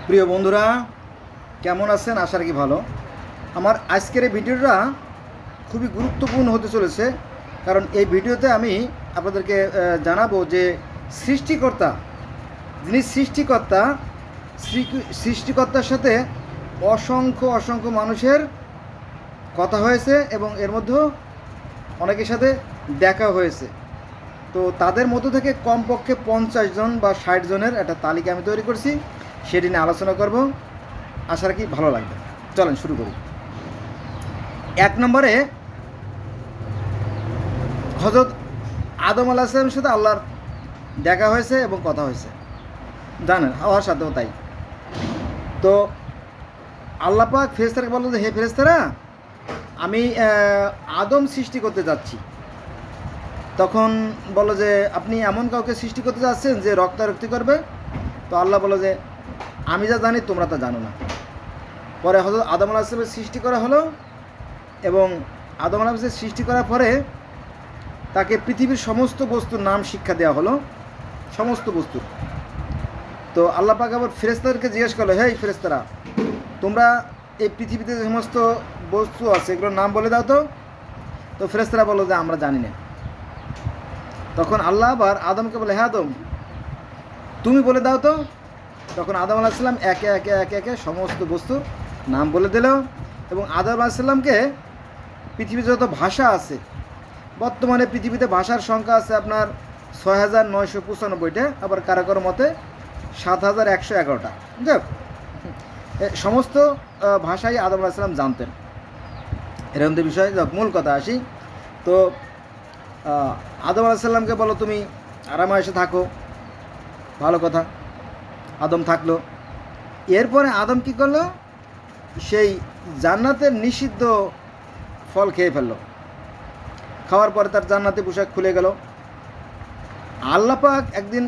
প্রিয় বন্ধুরা, কেমন আছেন? আশা রাখি ভালো। আমার আজকের এই ভিডিওটা খুবই গুরুত্বপূর্ণ হতে চলেছে, কারণ এই ভিডিওতে আমি আপনাদেরকে জানাবো যে সৃষ্টিকর্তা, যিনি সৃষ্টিকর্তা, সৃষ্টিকর্তার সাথে অসংখ্য অসংখ্য মানুষের কথা হয়েছে এবং এর মধ্যেও অনেকের সাথে দেখা হয়েছে। তো তাদের মধ্য থেকে কমপক্ষে 50 জন বা 60 জনের একটা তালিকা আমি তৈরি করছি, সেটি নিয়ে আলোচনা করব। আশা রাখি ভালো লাগবে। চলেন শুরু করি। 1 নম্বরে হযরত আদম আলাইহিস সালামের সাথে আল্লাহর দেখা হয়েছে এবং কথা হয়েছে, জানেন, হাওয়ার সাথেও তাই। তো আল্লাহ পাক ফেরেশতাকে বলল যে, হে ফেরেশতারা, আমি আদম সৃষ্টি করতে যাচ্ছি। তখন বললো যে, আপনি এমন কাউকে সৃষ্টি করতে যাচ্ছেন যে রক্তারক্তি করবে? তো আল্লাহ বললো যে, আমি যা জানি তোমরা তা জানো না। পরে হযরত আদম আলাইহিস সালামের সৃষ্টি করা হলো এবং আদম আলাইহিস সালামের সৃষ্টি করার পরে তাকে পৃথিবীর সমস্ত বস্তুর নাম শিক্ষা দেওয়া হলো, সমস্ত বস্তুর। তো আল্লাহ পাক আবার ফেরেশতাদেরকে জিজ্ঞেস করলো, হেই ফেরেশতারা, তোমরা এই পৃথিবীতে যে সমস্ত বস্তু আছে এগুলোর নাম বলে দাও তো। তো ফেরেশতারা বললো যে, আমরা জানি না। তখন আল্লাহ আবার আদমকে বলে, হ্যাঁ আদম, তুমি বলে দাও তো। তখন আদম আলাইহিস সালাম একে একে একে একে সমস্ত বস্তুর নাম বলে দিল এবং আদম আলাইহিস সালামকে পৃথিবীতে যত ভাষা আছে, বর্তমানে পৃথিবীতে ভাষার সংখ্যা আছে আপনার 6995টা, আবার কারো কারো মতে 7111টা। যাক, সমস্ত ভাষাই আদম আলাইহিস সালাম জানতেন। এরকম তো বিষয়। যাক, মূল কথা আসি। তো আদম আলাইহিস সালামকে বলো তুমি আরামে এসে থাকো, ভালো কথা। আদম থাকলো। এরপরে আদম কী করলো? সেই জান্নাতের নিষিদ্ধ ফল খেয়ে ফেললো। খাওয়ার পরে তার জান্নাতি পোশাক খুলে গেল। আল্লাহ পাক একদিন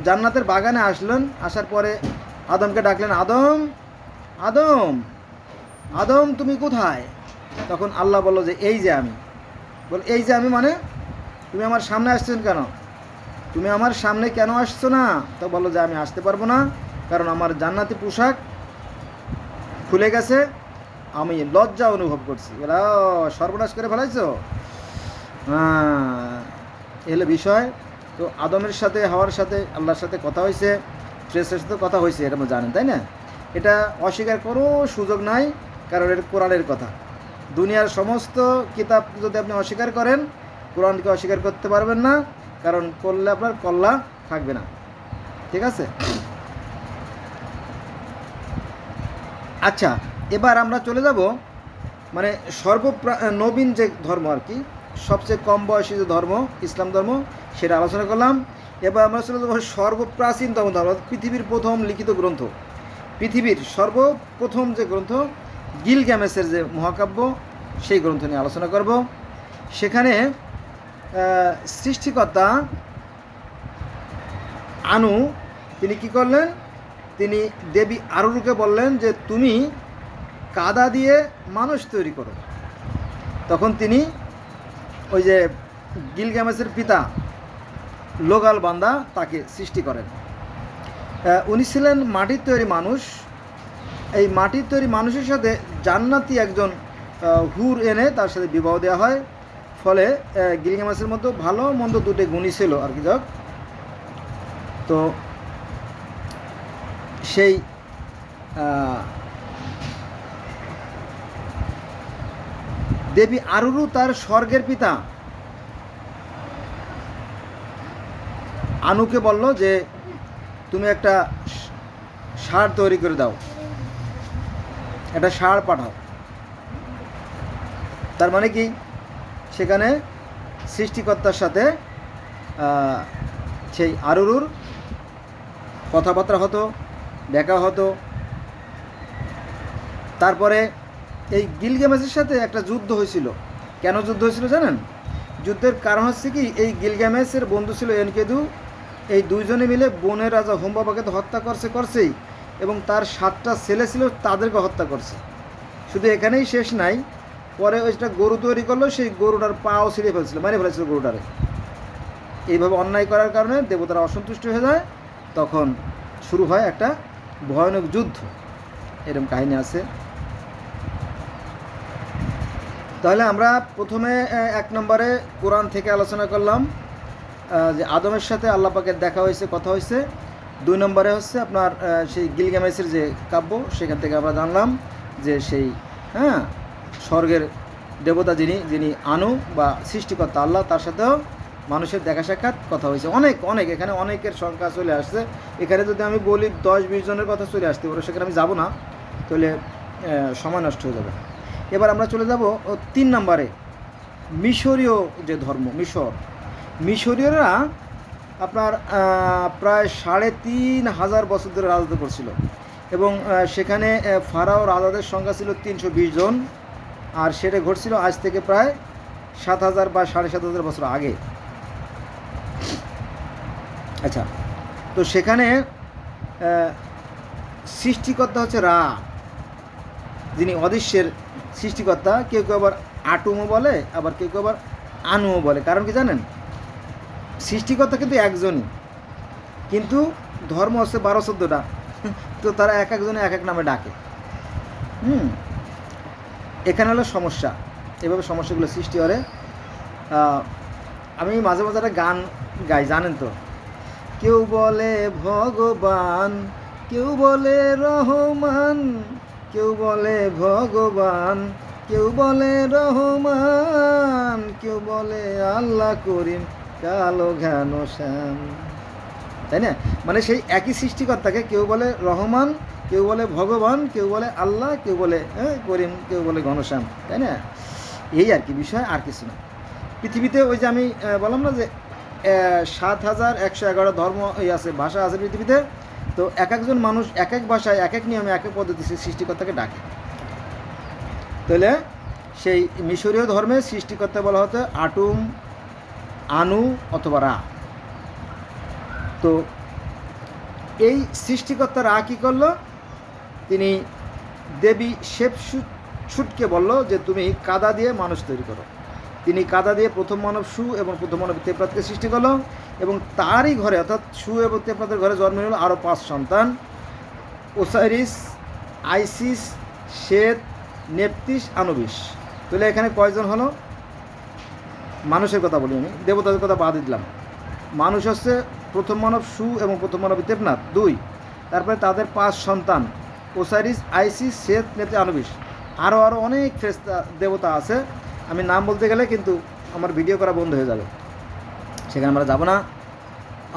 জান্নাতের বাগানে আসলেন, আসার পরে আদমকে ডাকলেন, আদম, আদম, আদম, তুমি কোথায়? তখন আল্লাহ বলল যে, এই যে আমি। বল, এই যে আমি মানে তুমি আমার সামনে আসছেন কেন? তুমি আমার সামনে কেন আসছো না? তো বললো যে, আমি আসতে পারবো না, কারণ আমার জান্নাতি পোশাক খুলে গেছে, আমি লজ্জা অনুভব করছি। বলে, সর্বনাশ করে ফেলাইছো। এলো বিষয়। তো আদমের সাথে হাওয়ার সাথে আল্লাহর সাথে কথা হয়েছে, ফেরেশতার সাথে কথা হয়েছে, এটা আমরা জানেন, তাই না? এটা অস্বীকার কোনো সুযোগ নাই, কারণ এটা কোরআনের কথা। দুনিয়ার সমস্ত কিতাব যদি আপনি অস্বীকার করেন, কোরআনকে অস্বীকার করতে পারবেন না, কারণ করলে আপনার কল্যাণ থাকবে না। ঠিক আছে? আচ্ছা, এবার আমরা চলে যাব মানে নবীন যে ধর্ম আর কি, সবচেয়ে কম বয়সী যে ধর্ম, ইসলাম ধর্ম, সেটা আলোচনা করলাম। এবার আমরা চলে যাবো সর্বপ্রাচীনতম ধর্ম, পৃথিবীর প্রথম লিখিত গ্রন্থ, পৃথিবীর সর্বপ্রথম যে গ্রন্থ গিলগামেশের যে মহাকাব্য, সেই গ্রন্থ নিয়ে আলোচনা করব। সেখানে সৃষ্টিকর্তা আনু তিনি কি করলেন? তিনি দেবী আরুরুকে বললেন যে, তুমি কাদা দিয়ে মানুষ তৈরি করো। তখন তিনি ওই যে গিলগামেশের পিতা লোগাল বান্দা তাকে সৃষ্টি করেন। উনি ছিলেন মাটির তৈরি মানুষ। এই মাটির তৈরি মানুষের সাথে জান্নাতি একজন হুর এনে তার সাথে বিবাহ দেওয়া হয়। ফলে গিলগামেশের মধ্যে ভালো মন্দ দুটো গুণই ছিল আর কি। যাক, তো সেই দেবী আরুরু তার স্বর্গের পিতা আনুকে বলল যে, তুমি একটা ষাঁড় তৈরি করে দাও, একটা ষাঁড় পাঠাও। তার মানে কি, সেখানে সৃষ্টিকর্তার সাথে সেই আরুরুর কথাবার্তা হতো, দেখা হতো। তারপরে এই গিলগামেশের সাথে একটা যুদ্ধ হয়েছিল। কেন যুদ্ধ হয়েছিল জানেন? যুদ্ধের কারণ হচ্ছে কি, এই গিলগামেশের বন্ধু ছিল এনকেদু। এই দুইজনে মিলে বনের রাজা হুমবাবাকে তো হত্যা করছেই, এবং তার 7টা ছেলে ছিল, তাদেরকে হত্যা করছে। শুধু এখানেই শেষ নাই, পরে ওইটা গরু তৈরি করলো, সেই গরুটার পাও ছিঁড়ে ফেলছিল, মেরে ফেলেছিল গরুটারে। এইভাবে অন্যায় করার কারণে দেবতারা অসন্তুষ্ট হয়ে যায়। তখন শুরু হয় একটা ভয়ানক যুদ্ধ, এরকম কাহিনী আছে। তাহলে আমরা প্রথমে 1 নম্বরে কোরআন থেকে আলোচনা করলাম যে আদমের সাথে আল্লাহ পাকের দেখা হয়েছে, কথা হয়েছে। 2 নম্বরে হচ্ছে আপনার সেই গিলগামেশের যে কাব্য, সেখান থেকে আমরা জানলাম যে সেই স্বর্গের দেবতা যিনি আনু বা সৃষ্টিকর্তা আল্লাহ, তার সাথেও মানুষের দেখা সাক্ষাৎ কথা হয়েছে। অনেক এখানে অনেকের সংখ্যা চলে আসছে। এখানে যদি আমি বলি 10-20 জনের কথা চলে আসতে পারে, সেখানে আমি যাব না, তাহলে সময় নষ্ট হয়ে যাবে। এবার আমরা চলে যাব 3 নম্বরে, মিশরীয় যে ধর্ম, মিশরীয়রা আপনার প্রায় 3,500 বছর ধরে রাজত্ব করছিল, এবং সেখানে ফারাও রাজাদের সংখ্যা ছিল 320 জন, আর সেটা ঘটছিল আজ থেকে প্রায় 7,000 বা 7,500 বছর আগে। আচ্ছা, তো সেখানে সৃষ্টিকর্তা হচ্ছে রা, যিনি অদৃশ্যের সৃষ্টিকর্তা। কেউ কেউ আবার আটুমও বলে, আবার কেউ কেউ আবার আনুও বলে। কারণ কি জানেন, সৃষ্টিকর্তা কিন্তু একজনই, কিন্তু ধর্ম হচ্ছে 12-14টা, তো তারা এক একজনে এক এক নামে ডাকে। এখানে হলো সমস্যা, এভাবে সমস্যাগুলো সৃষ্টি করে। আমি মাঝে মাঝে একটা গান গাই, জানেন তো, কেউ বলে ভগবান, কেউ বলে রহমান, কেউ বলে ভগবান, কেউ বলে রহমান, কেউ বলে আল্লাহ করিম কালো ঘন শ্যাম। তাই না? মানে সেই একই সৃষ্টিকর্তাকে কেউ বলে রহমান, কেউ বলে ভগবান, কেউ বলে আল্লাহ, কেউ বলে করিম, কেউ বলে ঘনশ্যাম। তাই না? এই আর কি বিষয়, আর কিছু না। পৃথিবীতে ওই যে আমি বললাম না যে 7,111 ধর্ম আছে, ভাষা আছে পৃথিবীতে। তো এক একজন মানুষ এক এক ভাষায়, এক এক নিয়মে, এক এক পদ্ধতি সৃষ্টিকর্তাকে ডাকে। তাহলে সেই মিশরীয় ধর্মে সৃষ্টিকর্তা বলা হতো আটুম, আনু অথবা রা। তো এই সৃষ্টিকর্তা রা কী করলো, তিনি দেবী শেপশুটকে বলল যে তুমি কাদা দিয়ে মানুষ তৈরি করো। তিনি কাদা দিয়ে প্রথম মানব সু এবং প্রথম মানব তেপ্রাতকে সৃষ্টি করলো, এবং তারই ঘরে অর্থাৎ সু এবং তেপ্রাতের ঘরে জন্ম নিল আরও 5 সন্তান, ওসাইরিস, আইসিস, সেত, নেপতিস, আনুবিস। তাহলে এখানে কয়জন হলো? মানুষের কথা বলি আমি, দেবতাদের কথা বাদ দিলাম। মানুষ হচ্ছে প্রথম মানব সু এবং প্রথম মানব তেপনাথ 2, তারপরে তাদের 5 সন্তান ওসাইরিস, আইসিস, সেত, নেপতিস, আনুবিস। আরও অনেক ফেরেশতা দেবতা আছে, আমি নাম বলতে গেলে কিন্তু আমার ভিডিও করা বন্ধ হয়ে যাবে, সেখানে আমরা যাব না।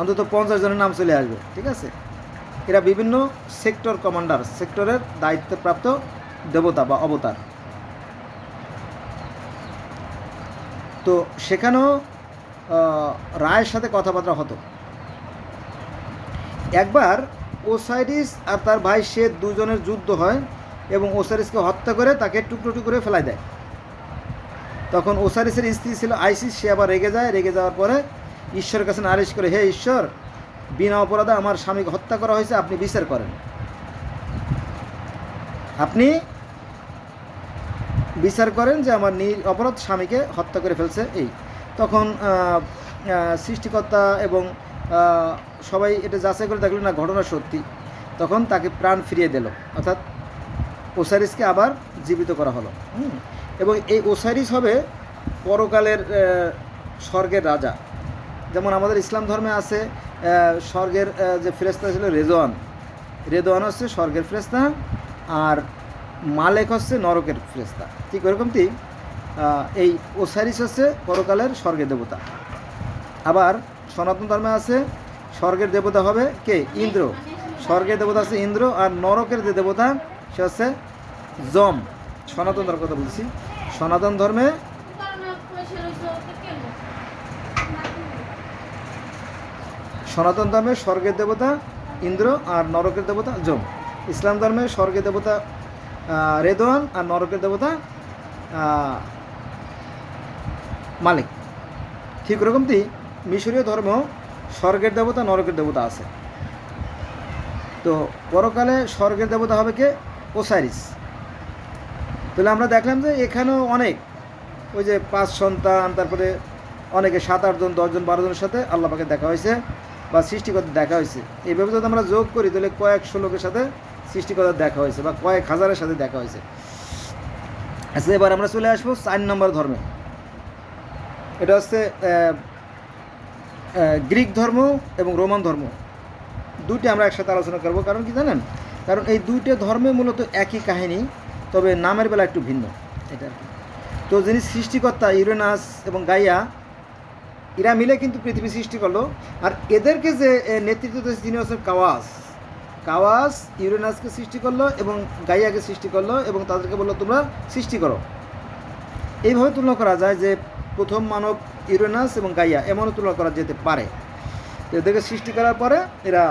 অন্তত 50 জনের নাম চলে আসবে, ঠিক আছে? এরা বিভিন্ন সেক্টর কমান্ডার, সেক্টরের দায়িত্বপ্রাপ্ত দেবতা বা অবতার। তো সেখানেও রায়ের সাথে কথাবার্তা হতো। একবার ওসাইরিস আর তার ভাই সেত 2 জনের যুদ্ধ হয়, এবং ওসাইরিসকে হত্যা করে তাকে টুকরো টুকরো ফেলাই দেয়। তখন ওসাইরিসের স্ত্রী ছিল আইসিস, সে আবার রেগে যায়। রেগে যাওয়ার পরে ঈশ্বরের কাছে নালিশ করে, হে ঈশ্বর, বিনা অপরাধে আমার স্বামীকে হত্যা করা হয়েছে, আপনি বিচার করেন, আপনি বিচার করেন যে আমার অপরাধ স্বামীকে হত্যা করে ফেলছে। এই তখন সৃষ্টিকর্তা এবং সবাই এটা যাচাই করে দেখলো না ঘটনা সত্যি, তখন তাকে প্রাণ ফিরিয়ে দিল, অর্থাৎ ওসাইরিসকে আবার জীবিত করা হলো। এবং এই ওসাইরিস হবে পরকালের স্বর্গের রাজা। যেমন আমাদের ইসলাম ধর্মে আছে স্বর্গের যে ফেরেশতা ছিল রেদওয়ান হচ্ছে স্বর্গের ফেরেশতা, আর মালেক হচ্ছে নরকের ফেরেশতা। ঠিক ওরকমটি এই ওসাইরিস হচ্ছে পরকালের স্বর্গের দেবতা। আবার সনাতন ধর্মে আছে স্বর্গের দেবতা হবে কে? ইন্দ্র। স্বর্গের দেবতা আছে ইন্দ্র, আর নরকের যে দেবতা সে হচ্ছে যম। সনাতন ধর্মের কথা বলছি। সনাতন ধর্মে স্বর্গের দেবতা ইন্দ্র আর নরকের দেবতা যম। ইসলাম ধর্মে স্বর্গের দেবতা রেদওয়ান আর নরকের দেবতা মালিক। ঠিক ওরকমটি মিশরীয় ধর্ম স্বর্গের দেবতা নরকের দেবতা আছে। তো পরকালে স্বর্গের দেবতা হবে কে? ওসাইরিস। তাহলে আমরা দেখলাম যে এখানেও অনেক ওই যে 5 সন্তান, তারপরে অনেকে 7-8 জন, 10 জন, 12 জনের সাথে আল্লাহ পাকে দেখা হয়েছে। বা সৃষ্টিকর্তা দেখা হয়েছে। এইভাবে যদি আমরা যোগ করি তাহলে কয়েকশো লোকের সাথে সৃষ্টিকর্তা দেখা হয়েছে বা কয়েক হাজারের সাথে দেখা হয়েছে। আচ্ছা, এবার আমরা চলে আসবো 4 নম্বর ধর্মে। এটা হচ্ছে গ্রিক ধর্ম এবং রোমান ধর্ম, দুটি আমরা একসাথে আলোচনা করবো। কারণ কি জানেন, কারণ এই দুইটা ধর্মে মূলত একই কাহিনী, তবে নামের বেলা একটু ভিন্ন, এটা আর কি। তো যিনি সৃষ্টিকর্তা ইউরেনাস এবং গাইয়া, এরা মিলে কিন্তু পৃথিবী সৃষ্টি করলো। আর এদেরকে যে নেতৃত্ব দিয়েছে তিনি হচ্ছেন কাওয়াস ইউরেনাসকে সৃষ্টি করলো এবং গাইয়াকে সৃষ্টি করলো এবং তাদেরকে বললো তোমরা সৃষ্টি করো। এইভাবে তুলনা করা যায় যে প্রথম মানব ইউরেনাস এবং গাইয়া, এমনও তুলনা করা যেতে পারে। এদেরকে সৃষ্টি করার পরে এরা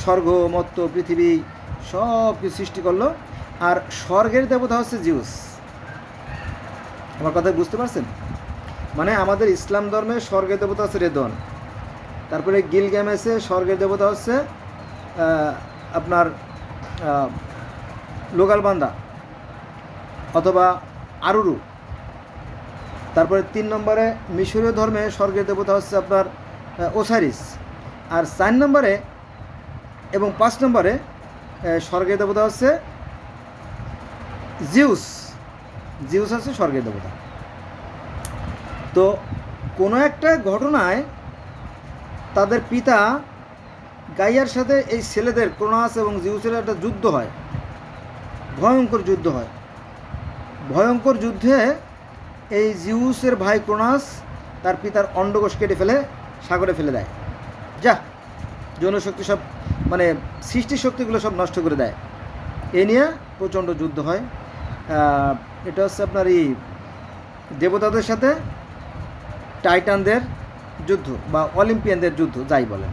স্বর্গ, মর্ত্য, পৃথিবী সব কিছু সৃষ্টি করলো। আর স্বর্গের দেবতা হচ্ছে জিউস। আমার কথা বুঝতে পারছেন? মানে আমাদের ইসলাম ধর্মে স্বর্গের দেবতা হচ্ছে রেদন, তারপরে গিলগামেশে স্বর্গের দেবতা হচ্ছে আপনার লোগালবান্দা অথবা আরুরু। তারপরে 3 নম্বরে মিশরীয় ধর্মে স্বর্গের দেবতা হচ্ছে আপনার ওসারিস। আর 4 নম্বরে এবং 5 নম্বরে স্বর্গের দেবতা হচ্ছে জিউস হচ্ছে স্বর্গের দেবতা। তো কোনো একটা ঘটনায় তাদের পিতা গাইয়ার সাথে এই ছেলেদের ক্রোনাস এবং জিউসের একটা যুদ্ধ হয়, ভয়ঙ্কর যুদ্ধ হয়। ভয়ঙ্কর যুদ্ধে এই জিউসের ভাই ক্রোনাস তার পিতার অন্ডকোষ কেটে ফেলে সাগরে ফেলে দেয়। যা জনশক্তি সব মানে সৃষ্টি শক্তিগুলো সব নষ্ট করে দেয়। এ নিয়ে প্রচণ্ড যুদ্ধ হয়। এটা হচ্ছে আপনার এই দেবতাদের সাথে টাইটানদের যুদ্ধ বা অলিম্পিয়ানদের যুদ্ধ, যাই বলেন।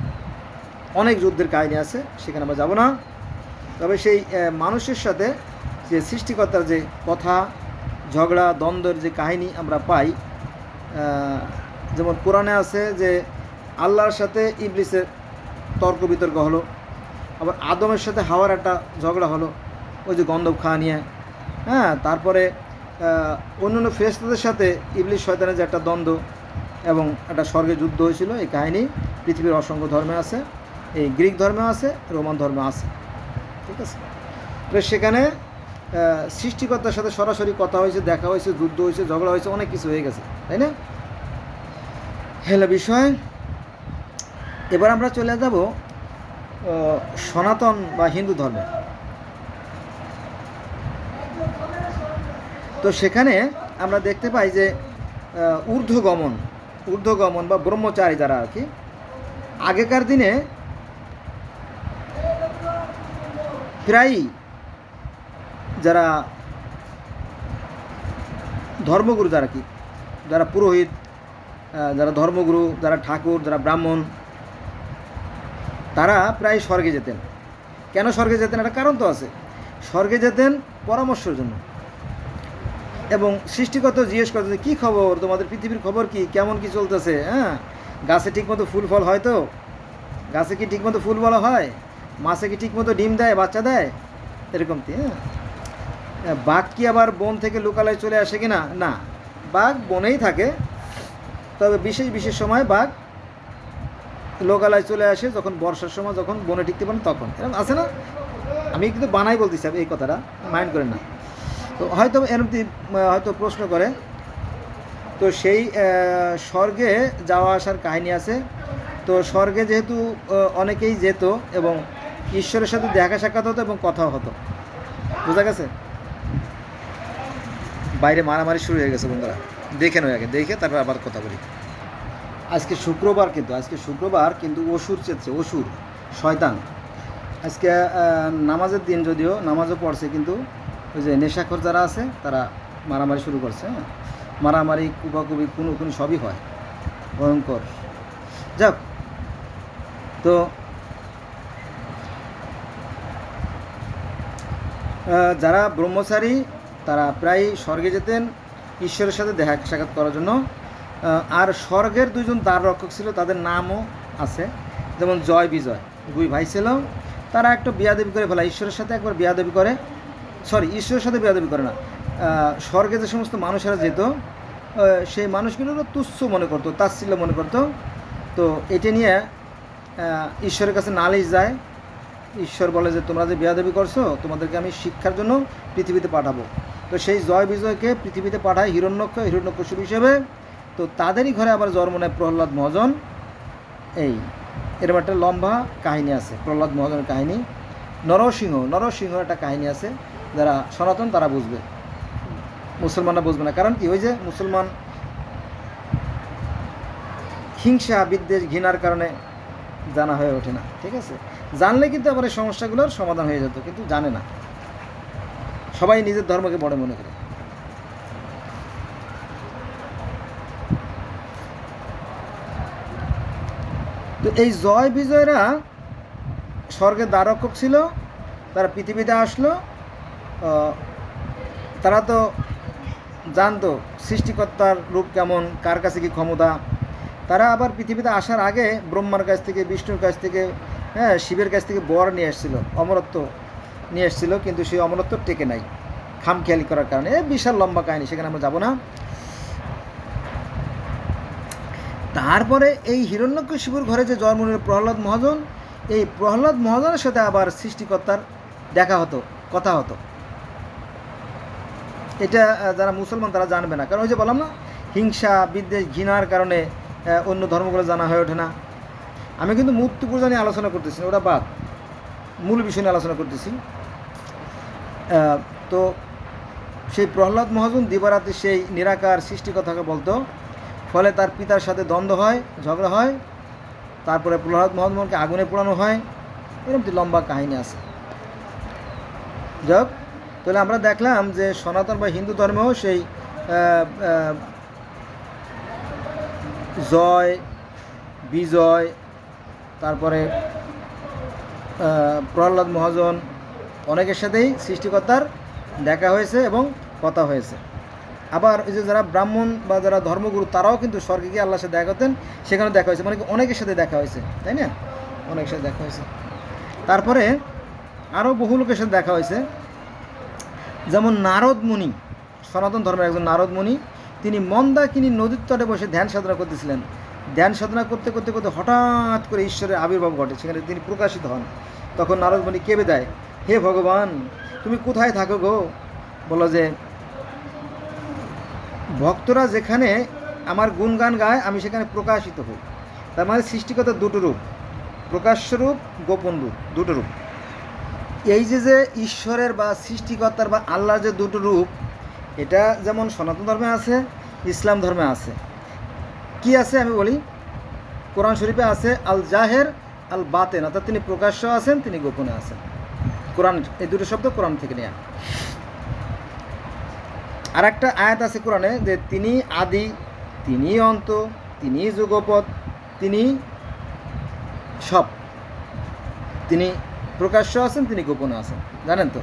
অনেক যুদ্ধের কাহিনী আছে, সেখানে আমরা যাব না। তবে সেই মানুষের সাথে যে সৃষ্টিকর্তার যে কথা, ঝগড়া, দ্বন্দ্বের যে কাহিনী আমরা পাই, যেমন কোরআনে আছে যে আল্লাহর সাথে ইবলিসের তর্ক বিতর্ক হলো, আবার আদমের সাথে হাওয়ার একটা ঝগড়া হলো ওই যে গন্ধব খাওয়া নিয়ে। তারপরে অন্যান্য ফেরেশতাদের সাথে ইবলিস শয়তানের যে একটা দ্বন্দ্ব এবং একটা স্বর্গে যুদ্ধ হয়েছিল, এই কাহিনী পৃথিবীর অসংখ্য ধর্মে আছে, এই গ্রিক ধর্মেও আছে, রোমান ধর্মে আছে। ঠিক আছে? তো সেখানে সৃষ্টিকর্তার সাথে সরাসরি কথা হয়েছে, দেখা হয়েছে, যুদ্ধ হয়েছে, ঝগড়া হয়েছে, অনেক কিছু হয়ে গেছে, তাই না? হেলা বিষয়। এবার আমরা চলে যাব সনাতন বা হিন্দু ধর্মে। তো সেখানে আমরা দেখতে পাই যে ঊর্ধ্বগমন বা ব্রহ্মচারী যারা আর কি, আগেকার দিনে প্রায়ই যারা ধর্মগুরু, যারা পুরোহিত, যারা ধর্মগুরু, যারা ঠাকুর, যারা ব্রাহ্মণ, তারা প্রায় স্বর্গে যেতেন। কেন স্বর্গে যেতেন? একটা কারণ তো আছে। স্বর্গে যেতেন পরামর্শের জন্য এবং সৃষ্টিকর্তা জিজ্ঞেস করতেন কী খবর, তোমাদের পৃথিবীর খবর কি, কেমন কি চলতেছে, গাছে ঠিকমতো ফুল ফল হয় তো, গাছে কি ঠিকমতো ফুল ফল হয়, মাছে কি ঠিকমতো ডিম দেয়, বাচ্চা দেয়, এরকম কি। বাঘ কি আবার বন থেকে লোকালয়ে চলে আসে কি না? না, বাঘ বনেই থাকে, তবে বিশেষ সময় বাঘ লোকালয়ে চলে আসে, যখন বর্ষার সময়, যখন বনে টিকতে পারেন তখন। এরকম আছে না? আমি কিন্তু বানাই বলতেছি এই কথাটা, মাইন্ড করেন না। তো হয়তো এরকম হয়তো প্রশ্ন করে। তো সেই স্বর্গে যাওয়া আসার কাহিনী আছে। তো স্বর্গে যেহেতু অনেকেই যেত এবং ঈশ্বরের সাথে দেখা সাক্ষাৎ হতো এবং কথাও হতো। বোঝা গেছে? বাইরে মারামারি শুরু হয়ে গেছে বন্ধুরা, দেখে নয়, আগে দেখে তারপর আবার কথা বলি। আজকে শুক্রবার কিন্তু অসুর চেয়েছে, অসুর শয়তান আজকে নামাজের দিন, যদিও নামাজও পড়ছে, কিন্তু ওই যে নেশাখোর যারা আছে তারা মারামারি শুরু করছে। মারামারি, কুপাকুপি, খুনোখুনি সবই হয়, ভয়ঙ্কর। যাক, তো যারা ব্রহ্মচারী তারা প্রায় স্বর্গে যেতেন ঈশ্বরের সাথে দেখা সাক্ষাৎ করার জন্য। আর স্বর্গের 2জন দ্বার রক্ষক ছিল, তাদের নামও আছে, যেমন জয় বিজয়, 2 ভাই ছিল। তারা একটা বিয়াদবি করে ফেলা, ঈশ্বরের সাথে একবার বিয়াদবি করে, ঈশ্বরের সাথে বিয়াদবি করে না, স্বর্গে যে সমস্ত মানুষেরা যেত সেই মানুষগুলো তুচ্ছ মনে করতো, তাচ্ছিল্য মনে করতো। তো তো এটা নিয়ে ঈশ্বরের কাছে নালিশ যায়। ঈশ্বর বলে যে তোমরা যে বেয়াদবি করছো, তোমাদেরকে আমি শিক্ষার জন্য পৃথিবীতে পাঠাবো। তো সেই জয় বিজয়কে পৃথিবীতে পাঠায় হিরণ্যকশিপু হিসেবে। তো তাদেরই ঘরে আবার জন্ম নেয় প্রহ্লাদ মহাজন। এরকম একটা লম্বা কাহিনী আছে প্রহ্লাদ মহাজনের কাহিনী। নরসিংহ একটা কাহিনী আছে, যারা সনাতন তারা বুঝবে, মুসলমানরা বুঝবে না। কারণ কি, ওই যে মুসলমান হিংসা বিদ্বেষ ঘৃণার কারণে জানা হয়ে ওঠে না। ঠিক আছে, জানলে কিন্তু আবার এই সমস্যাগুলোর সমাধান হয়ে যেত, কিন্তু জানে না, সবাই নিজের ধর্মকে বড় মনে করে। তো এই জয় বিজয়রা স্বর্গের দ্বাররক্ষক ছিল, তারা পৃথিবীতে আসলো। তারা তো জানতো সৃষ্টিকর্তার রূপ কেমন, কার কাছে কি ক্ষমতা। তারা আবার পৃথিবীতে আসার আগে ব্রহ্মার কাছ থেকে, বিষ্ণুর কাছ থেকে, শিবের কাছ থেকে বর নিয়ে এসেছিল, অমরত্ব নিয়ে এসেছিল, কিন্তু সেই অমরত্ব টেকে নাই খামখেয়ালি করার কারণে। বিশাল লম্বা কাহিনী, সেখানে আমরা যাব না। তারপরে এই হিরণ্যকশিপুর ঘরে যে জন্ম নিল প্রহ্লাদ মহাজন, এই প্রহ্লাদ মহাজনের সাথে আবার সৃষ্টিকর্তার দেখা হতো, কথা হতো। এটা যারা মুসলমান তারা জানবে না, কারণ ওই যে বললাম না, হিংসা বিদ্বেষ ঘৃণার কারণে অন্য ধর্মগুলো জানা হয়ে ওঠে না। আমি কিন্তু মূর্তি পূজা নিয়ে আলোচনা করতেছি, ওটা বাদ, মূল বিষয় নিয়ে আলোচনা করতেছি। তো সেই প্রহ্লাদ মহাজন দিবারাত্রি সেই নিরাকার সৃষ্টিকর্তাকে বলতো, ফলে তার পিতার সাথে দ্বন্দ্ব হয়, ঝগড়া হয়, তারপরে প্রহ্লাদ মহাজনকে আগুনে পোড়ানো হয়। এরকম লম্বা কাহিনী আছে। যাক, তাহলে আমরা দেখলাম যে সনাতন বা হিন্দু ধর্মেও সেই জয় বিজয়, তারপরে প্রহ্লাদ মহাজন, অনেকের সাথেই সৃষ্টিকর্তার দেখা হয়েছে এবং কথা হয়েছে। আবার এই যে যারা ব্রাহ্মণ বা যারা ধর্মগুরু, তারাও কিন্তু স্বর্গে গিয়ে আল্লাহর সাথে দেখা করতেন, সেখানেও দেখা হয়েছে, মানে কি অনেকের সাথে দেখা হয়েছে, তাই না? অনেকের সাথে দেখা হয়েছে। তারপরে আরও বহু লোকের সাথে দেখা হয়েছে, যেমন নারদ মুনি, সনাতন ধর্মের একজন নারদ মুনি। তিনি মন্দাকিনী নদীর তটে বসে ধ্যান সাধনা করতেছিলেন। ধ্যান সাধনা করতে করতে করতে হঠাৎ করে ঈশ্বরের আবির্ভাব ঘটে, সেখানে তিনি প্রকাশিত হন। তখন নারদ মুনি কেঁদে দেয়, হে ভগবান, তুমি কোথায় থাকো গো? বলো যে ভক্তরা যেখানে আমার গুণগান গায়, আমি সেখানে প্রকাশিত হই। তার মানে সৃষ্টিকর্তার দুটো রূপ, প্রকাশ্য রূপ, গোপন রূপ, দুটো রূপ। এই যে ঈশ্বরের বা সৃষ্টিকর্তার বা আল্লাহর যে দুটো রূপ, এটা যেমন সনাতন ধর্মে আছে, ইসলাম ধর্মে আছে। কি আছে আমি বলি, কোরআন শরীফে আছে আল জাহের আল বাতেন, অর্থাৎ তিনি প্রকাশ্য আছেন, তিনি গোপনে আছেন। কোরআন, এই দুটো শব্দ কোরআন থেকে নেয়া। আর একটা আয়াত আছে কোরআনে যে তিনি আদি, তিনি অন্ত, তিনি যুগপৎ, তিনি সব, তিনি প্রকাশ্য আছেন, তিনি গোপনে আছেন। জানেন তো,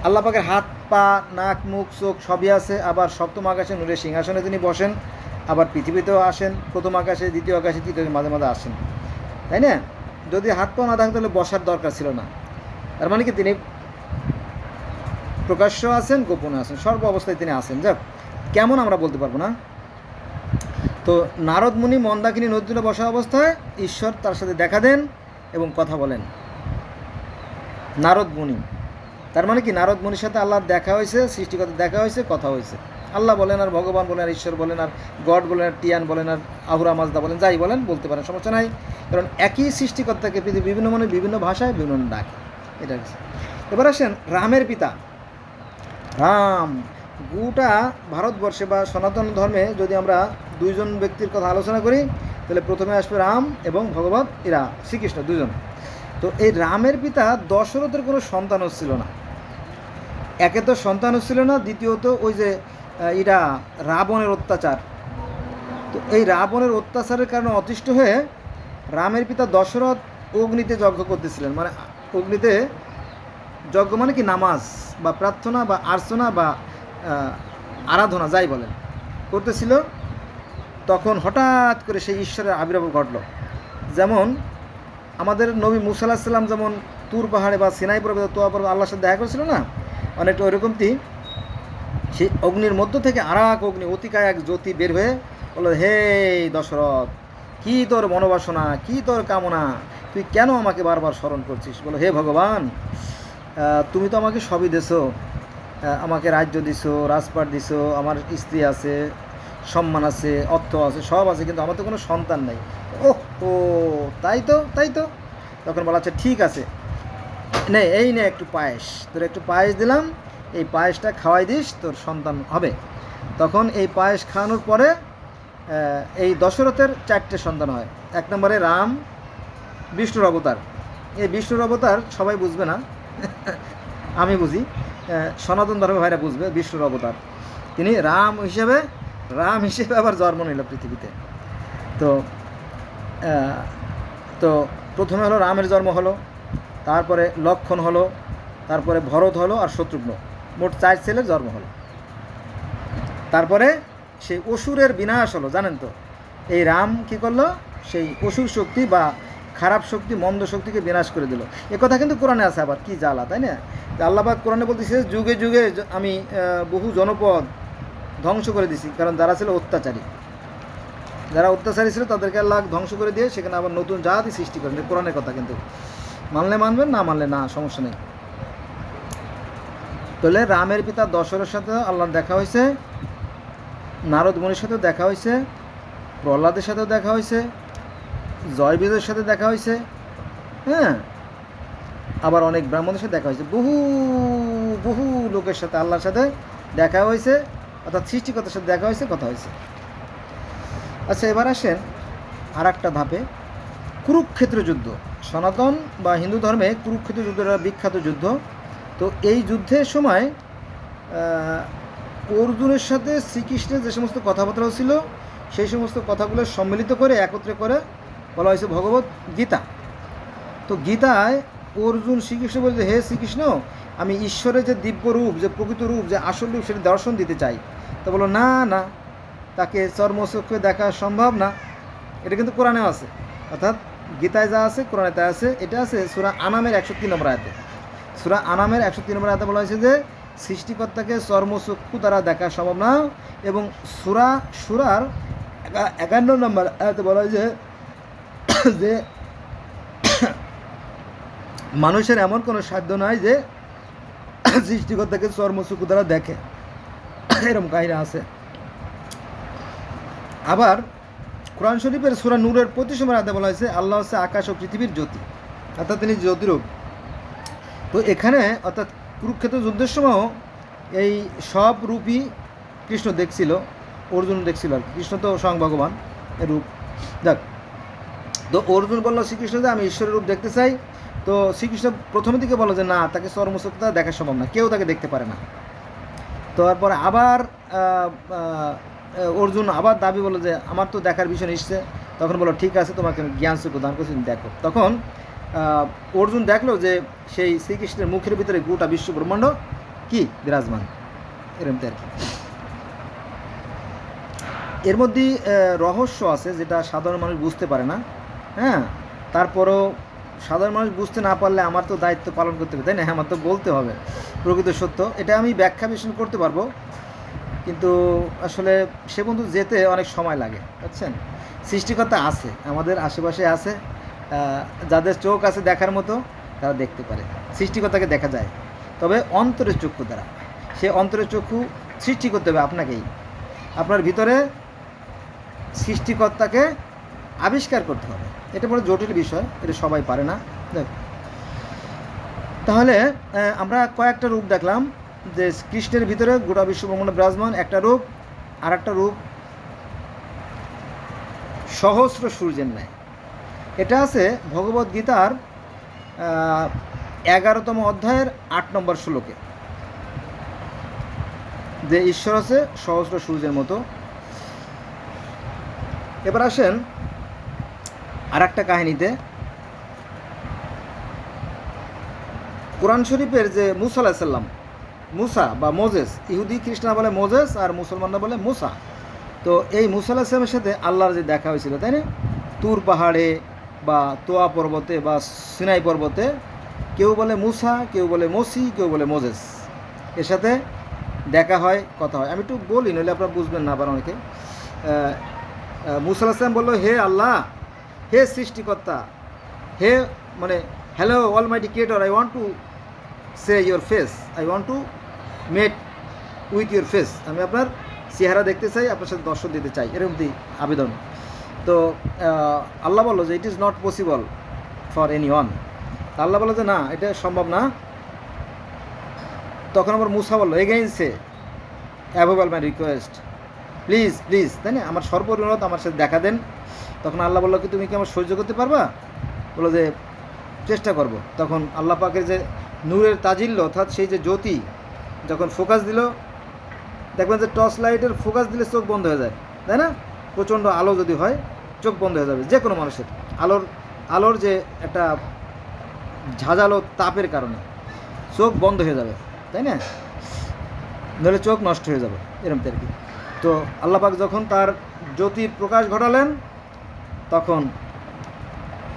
আল্লাহ পাকের হাত পা নাক মুখ চোখ সবই আছে। আবার সপ্তম আকাশে নূরের সিংহাসনে তিনি বসেন, আবার পৃথিবীতেও আসেন, প্রথম আকাশে, দ্বিতীয় আকাশে, তৃতীয় মাঝে মাঝে আসেন, তাই না? যদি হাত পা না থাকতো তাহলে বসার দরকার ছিল না। তার মানে কি তিনি প্রকাশ্য আছেন, গোপনে আছেন, সর্ব অবস্থায় তিনি আছেন। যাক, কেমন আমরা বলতে পারবো না। তো নারদ মুনি মন্দাকিনী নদীতে বসা অবস্থায় ঈশ্বর তার সাথে দেখা দেন এবং কথা বলেন। নারদ মুনি, তার মানে কি নারদ মুনির সাথে আল্লাহর দেখা হয়েছে, সৃষ্টিকর্তা দেখা হয়েছে, কথা হয়েছে। আল্লাহ বলেন আর ভগবান বলেন আর ঈশ্বর বলেন আর গড বলেন আর টিয়ান বলেন আর আহুরা মাজদা বলেন, যাই বলেন বলতে পারেন, সমস্যা নাই। কারণ একই সৃষ্টিকর্তাকে পৃথিবীর বিভিন্ন মনে বিভিন্ন ভাষায় বিভিন্ন ডাকে। এটা এবার আসেন রামের পিতা রাম। গোটা ভারতবর্ষে বা সনাতন ধর্মে যদি আমরা দুইজন ব্যক্তির কথা আলোচনা করি, তাহলে প্রথমে আসবে রাম এবং ভগবত এরা শ্রীকৃষ্ণ, দুজন। তো এই রামের পিতা দশরথের কোনো সন্তানও ছিল না। একে তো সন্তানও ছিল না, দ্বিতীয়ত ওই যে এরা রাবণের অত্যাচার। তো এই রাবণের অত্যাচারের কারণে অতিষ্ঠ হয়ে রামের পিতা দশরথ অগ্নিতে যজ্ঞ করতেছিলেন। মানে অগ্নিতে যজ্ঞ মানে কি নামাজ বা প্রার্থনা বা আর্চনা বা আরাধনা যাই বলেন করতেছিল। তখন হঠাৎ করে সেই ঈশ্বরের আবির্ভাব ঘটল। যেমন আমাদের নবী মুসা আলাইহিস সালাম যেমন তুর পাহাড়ে বা সিনাই পর্বতে, তোয়া পর্বতে আল্লাহর সাথে দেখা করেছিল না, অনেকটা ওইরকমটি সেই অগ্নির মধ্য থেকে আর এক অগ্নি অতিকায় এক জ্যোতি বের হয়ে বলল, হে দশরথ, কী তোর মনোবাসনা, কী তোর কামনা, তুই কেন আমাকে বারবার স্মরণ করছিস? বলো, হে ভগবান, তুমি তো আমাকে সবই দিছো, আমাকে রাজ্য দিছো, রাজপাট দিছো, আমার স্ত্রী আছে, সম্মান আছে, অর্থ আছে, সব আছে, কিন্তু আমার তো কোনো সন্তান নাই। ওহ ও, তাই তো, তাই তো। তখন বলা আচ্ছা ঠিক আছে, নে এই নে একটু পায়েস, তোর একটু পায়েস দিলাম, এই পায়েসটা খাওয়াই দিস, তোর সন্তান হবে। তখন এই পায়েস খাওয়ানোর পরে এই দশরথের 4টে সন্তান হয়। 1 নম্বরে রাম, বিষ্ণুর অবতার। এই বিষ্ণুর অবতার সবাই বুঝবে না, আমি বুঝি, সনাতন ধর্মে ভাইরা বুঝবে। বিষ্ণুর অবতার তিনি রাম হিসেবে আবার জন্ম নিল পৃথিবীতে। তো তো প্রথমে হলো রামের জন্ম হলো, তারপরে লক্ষ্মণ হলো, তারপরে ভরত হলো, আর শত্রুঘ্ন, মোট 4 ছেলের জন্ম হলো। তারপরে সেই অসুরের বিনাশ হলো, জানেন তো। এই রাম কী করলো, সেই অসুর শক্তি বা খারাপ শক্তি, মন্দ শক্তিকে বিনাশ করে দিল। এ কথা কিন্তু কোরআনে আছে, আবার কি জ্বালা, তাই না? আল্লাহ পাক কোরআনে বলতেছে, যুগে যুগে আমি বহু জনপদ ধ্বংস করে দিছি, কারণ যারা ছিল অত্যাচারী, যারা অত্যাচারী ছিল তাদেরকে আল্লাহ ধ্বংস করে দিয়ে সেখানে আবার নতুন জাতি সৃষ্টি করেন। কোরআনের কথা, কিন্তু মানলে মানবেন, না মানলে না, সমস্যা নেই। তাহলে রামের পিতা দশরথের সাথে আল্লাহর দেখা হয়েছে, নারদ মুনির সাথেও দেখা হয়েছে, প্রহ্লাদের সাথেও দেখা হয়েছে, জয়বিজয়ের সাথে দেখা হয়েছে, হ্যাঁ, আবার অনেক ব্রাহ্মণের সাথে দেখা হয়েছে, বহু বহু লোকের সাথে আল্লাহর সাথে দেখা হয়েছে, অর্থাৎ সৃষ্টিকর্তার সাথে দেখা হয়েছে, কথা হয়েছে। আচ্ছা, এবার আসেন আর একটা ধাপে, কুরুক্ষেত্র যুদ্ধ। সনাতন বা হিন্দু ধর্মে কুরুক্ষেত্র যুদ্ধটা বিখ্যাত যুদ্ধ। তো এই যুদ্ধের সময় অর্জুনের সাথে শ্রীকৃষ্ণের যে সমস্ত কথাবার্তা ছিল, সেই সমস্ত কথাগুলো সম্মিলিত করে একত্রে করে বলা হয়েছে ভগবত গীতা। তো গীতায় অর্জুন শ্রীকৃষ্ণ বলছে, হে শ্রীকৃষ্ণ, আমি ঈশ্বরের যে দিব্য রূপ, যে প্রকৃত রূপ, যে আসল রূপ, সেটা দর্শন দিতে চাই। তো বলো, না না, তাকে চর্মচক্ষে দেখা সম্ভব না। এটা কিন্তু কোরআনেও আছে, অর্থাৎ গীতায় যা আছে কোরআনে তা আছে। এটা আছে সূরা আনামের 103 নম্বর আয়াতে। সূরা আনামের 103 নম্বর আয়াতে বলা হয়েছে যে সৃষ্টিকর্তাকে চর্মচক্ষু দ্বারা দেখা সম্ভব না, এবং সূরার 51 নম্বর আয়াতে বলা হয়েছে যে মানুষের এমন কোনো সাধ্য নাই যে সৃষ্টিকর্তাকে চর্মচক্ষু দ্বারা দেখে, এরকম কাহিনী আছে। আবার কোরআন শরীফের সূরা নূরের 25 নম্বর আয়াতে বলা হয়েছে আল্লাহ হচ্ছে আকাশ ও পৃথিবীর জ্যোতি, অর্থাৎ তিনি জ্যোতিরূপ। তো এখানে অর্থাৎ কুরুক্ষেত্র যুদ্ধের সময় এই সব রূপই কৃষ্ণ দেখছিল, অর্জুন দেখছিল আর কৃষ্ণ তো স্বয়ং ভগবান এর রূপ। দেখ, তো অর্জুন বলল শ্রীকৃষ্ণ যে আমি ঈশ্বরের রূপ দেখতে চাই। তো শ্রীকৃষ্ণ প্রথমের দিকে বলো যে না, তাকে চর্মচক্ষু দেখা সম্ভব না, কেউ তাকে দেখতে পারে না। তারপর আবার অর্জুন আবার দাবি বলল যে আমার তো দেখার বিষয় এসছে। তখন বলো ঠিক আছে, তোমাকে জ্ঞান চক্ষু দান করছি, দেখো। তখন অর্জুন দেখলো যে সেই শ্রীকৃষ্ণের মুখের ভিতরে গোটা বিশ্ব ব্রহ্মাণ্ড কি বিরাজমান, এরকম আর কি। এর মধ্যে রহস্য আছে যেটা সাধারণ মানুষ বুঝতে পারে না, হ্যাঁ। তারপরও সাধারণ মানুষ বুঝতে না পারলে আমার তো দায়িত্ব পালন করতে হবে, তাই না? আমার তো বলতে হবে প্রকৃত সত্য। এটা আমি ব্যাখ্যা বিশ্লেষণ করতে পারবো, কিন্তু আসলে সে বন্ধু যেতে অনেক সময় লাগে, বুঝছেন। সৃষ্টিকর্তা আছে, আমাদের আশেপাশে আছে, যাদের চোখ আছে দেখার মতো তারা দেখতে পারে, সৃষ্টিকর্তাকে দেখা যায়, তবে অন্তরের চক্ষু দ্বারা। সে অন্তরের চক্ষু সৃষ্টি করতে হবে আপনাকেই, আপনার ভিতরে সৃষ্টিকর্তাকে আবিষ্কার করতে হবে। এটা বড় জটিল বিষয়, এটা সবাই পারে না। দেখ, তাহলে আমরা কয়েকটা রূপ দেখলাম, যে কৃষ্ণের ভিতরে গোটা বিশ্ব ব্রহ্মাণ্ড বিরাজমান একটা রূপ, আর একটা রূপ সহস্র সূর্যের ন্যায়। এটা আছে ভগবদ গীতার 11তম অধ্যায়ের 8 নম্বর শ্লোকে, যে ঈশ্বর আছে সহস্র সূর্যের মতো। এবার আসেন আর একটা কাহিনীতে। কোরআন শরীফের যে মুসা আলাইহিস সালাম, মুসা বা মোজেস, ইহুদি খ্রিস্টানরা বলে মোজেস আর মুসলমানরা বলে মুসা। তো এই মুসা আলাইহিস সালামের সাথে আল্লাহর যে দেখা হয়েছিল, তাই না, তুর পাহাড়ে বা তোয়া পর্বতে বা সিনাই পর্বতে, কেউ বলে মুসা, কেউ বলে মসি, কেউ বলে মোজেস, এর সাথে দেখা হয়, কথা হয়। আমি একটু বলি, নইলে আপনারা বুঝবেন না আবার অনেকে। মুসা আলাইহিস সালাম বললো, হে আল্লাহ, হে সৃষ্টিকর্তা, হে মানে hello Almighty creator, I want to say your face, I want to mate with your face, আমি আপনার চেহারা দেখতে চাই, আপনার সাথে দর্শন দিতে চাই, এরকম আবেদন। তো আল্লাহ বললো যে it is not possible for anyone. Allah বললো যে না, এটা সম্ভব না। তখন আবার মুসা বললো এগেইন সে available my request, please please, তাই না, আমার সর্বনিম্নত আমার সাথে দেখা দেন। তখন আল্লাহ বললো কি তুমি কি আমার সহ্য করতে পারবা? বললো যে চেষ্টা করব। তখন আল্লাহ পাকের যে নূরের তাজিল্য, অর্থাৎ সেই যে জ্যোতি যখন ফোকাস দিল, দেখবেন যে টর্চ লাইটের ফোকাস দিলে চোখ বন্ধ হয়ে যায়, তাই না? প্রচণ্ড আলো যদি হয় চোখ বন্ধ হয়ে যাবে যে কোনো মানুষের, আলোর যে একটা ঝাঁঝালো তাপের কারণে চোখ বন্ধ হয়ে যাবে, তাই না? নইলে চোখ নষ্ট হয়ে যাবে, এরকম আর কি। তো আল্লাহ পাক যখন তার জ্যোতির প্রকাশ ঘটালেন, তখন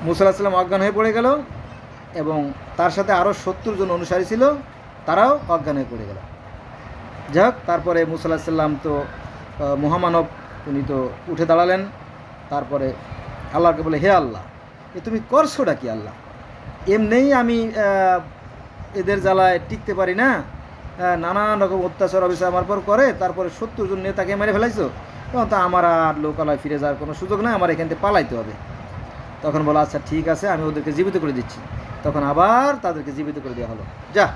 মুসা আলাইহিস সালাম অজ্ঞান হয়ে পড়ে গেল, এবং তার সাথে আরও 70 জন অনুসারী ছিল, তারাও অজ্ঞান হয়ে পড়ে গেল। যাই হোক, তারপরে মুসা আলাইহিস সালাম তো মহামানব, উনি তো উঠে দাঁড়ালেন। তারপরে আল্লাহকে বলে, হে আল্লাহ, এ তুমি করছোটা কি আল্লাহ? এমনিই আমি এদের জ্বালায় টিকতে পারি না, নানান রকম অত্যাচার অবিচার আমার পর করে, তারপরে 70 জন নেতাকে মেরে ফেলাইছো, তখন তো আমার আর লোকালয় ফিরে যাওয়ার কোনো সুযোগ নেই, আমার এখান থেকে পালাইতে হবে। তখন বলো আচ্ছা ঠিক আছে, আমি ওদেরকে জীবিত করে দিচ্ছি। তখন আবার তাদেরকে জীবিত করে দেওয়া হলো। যা,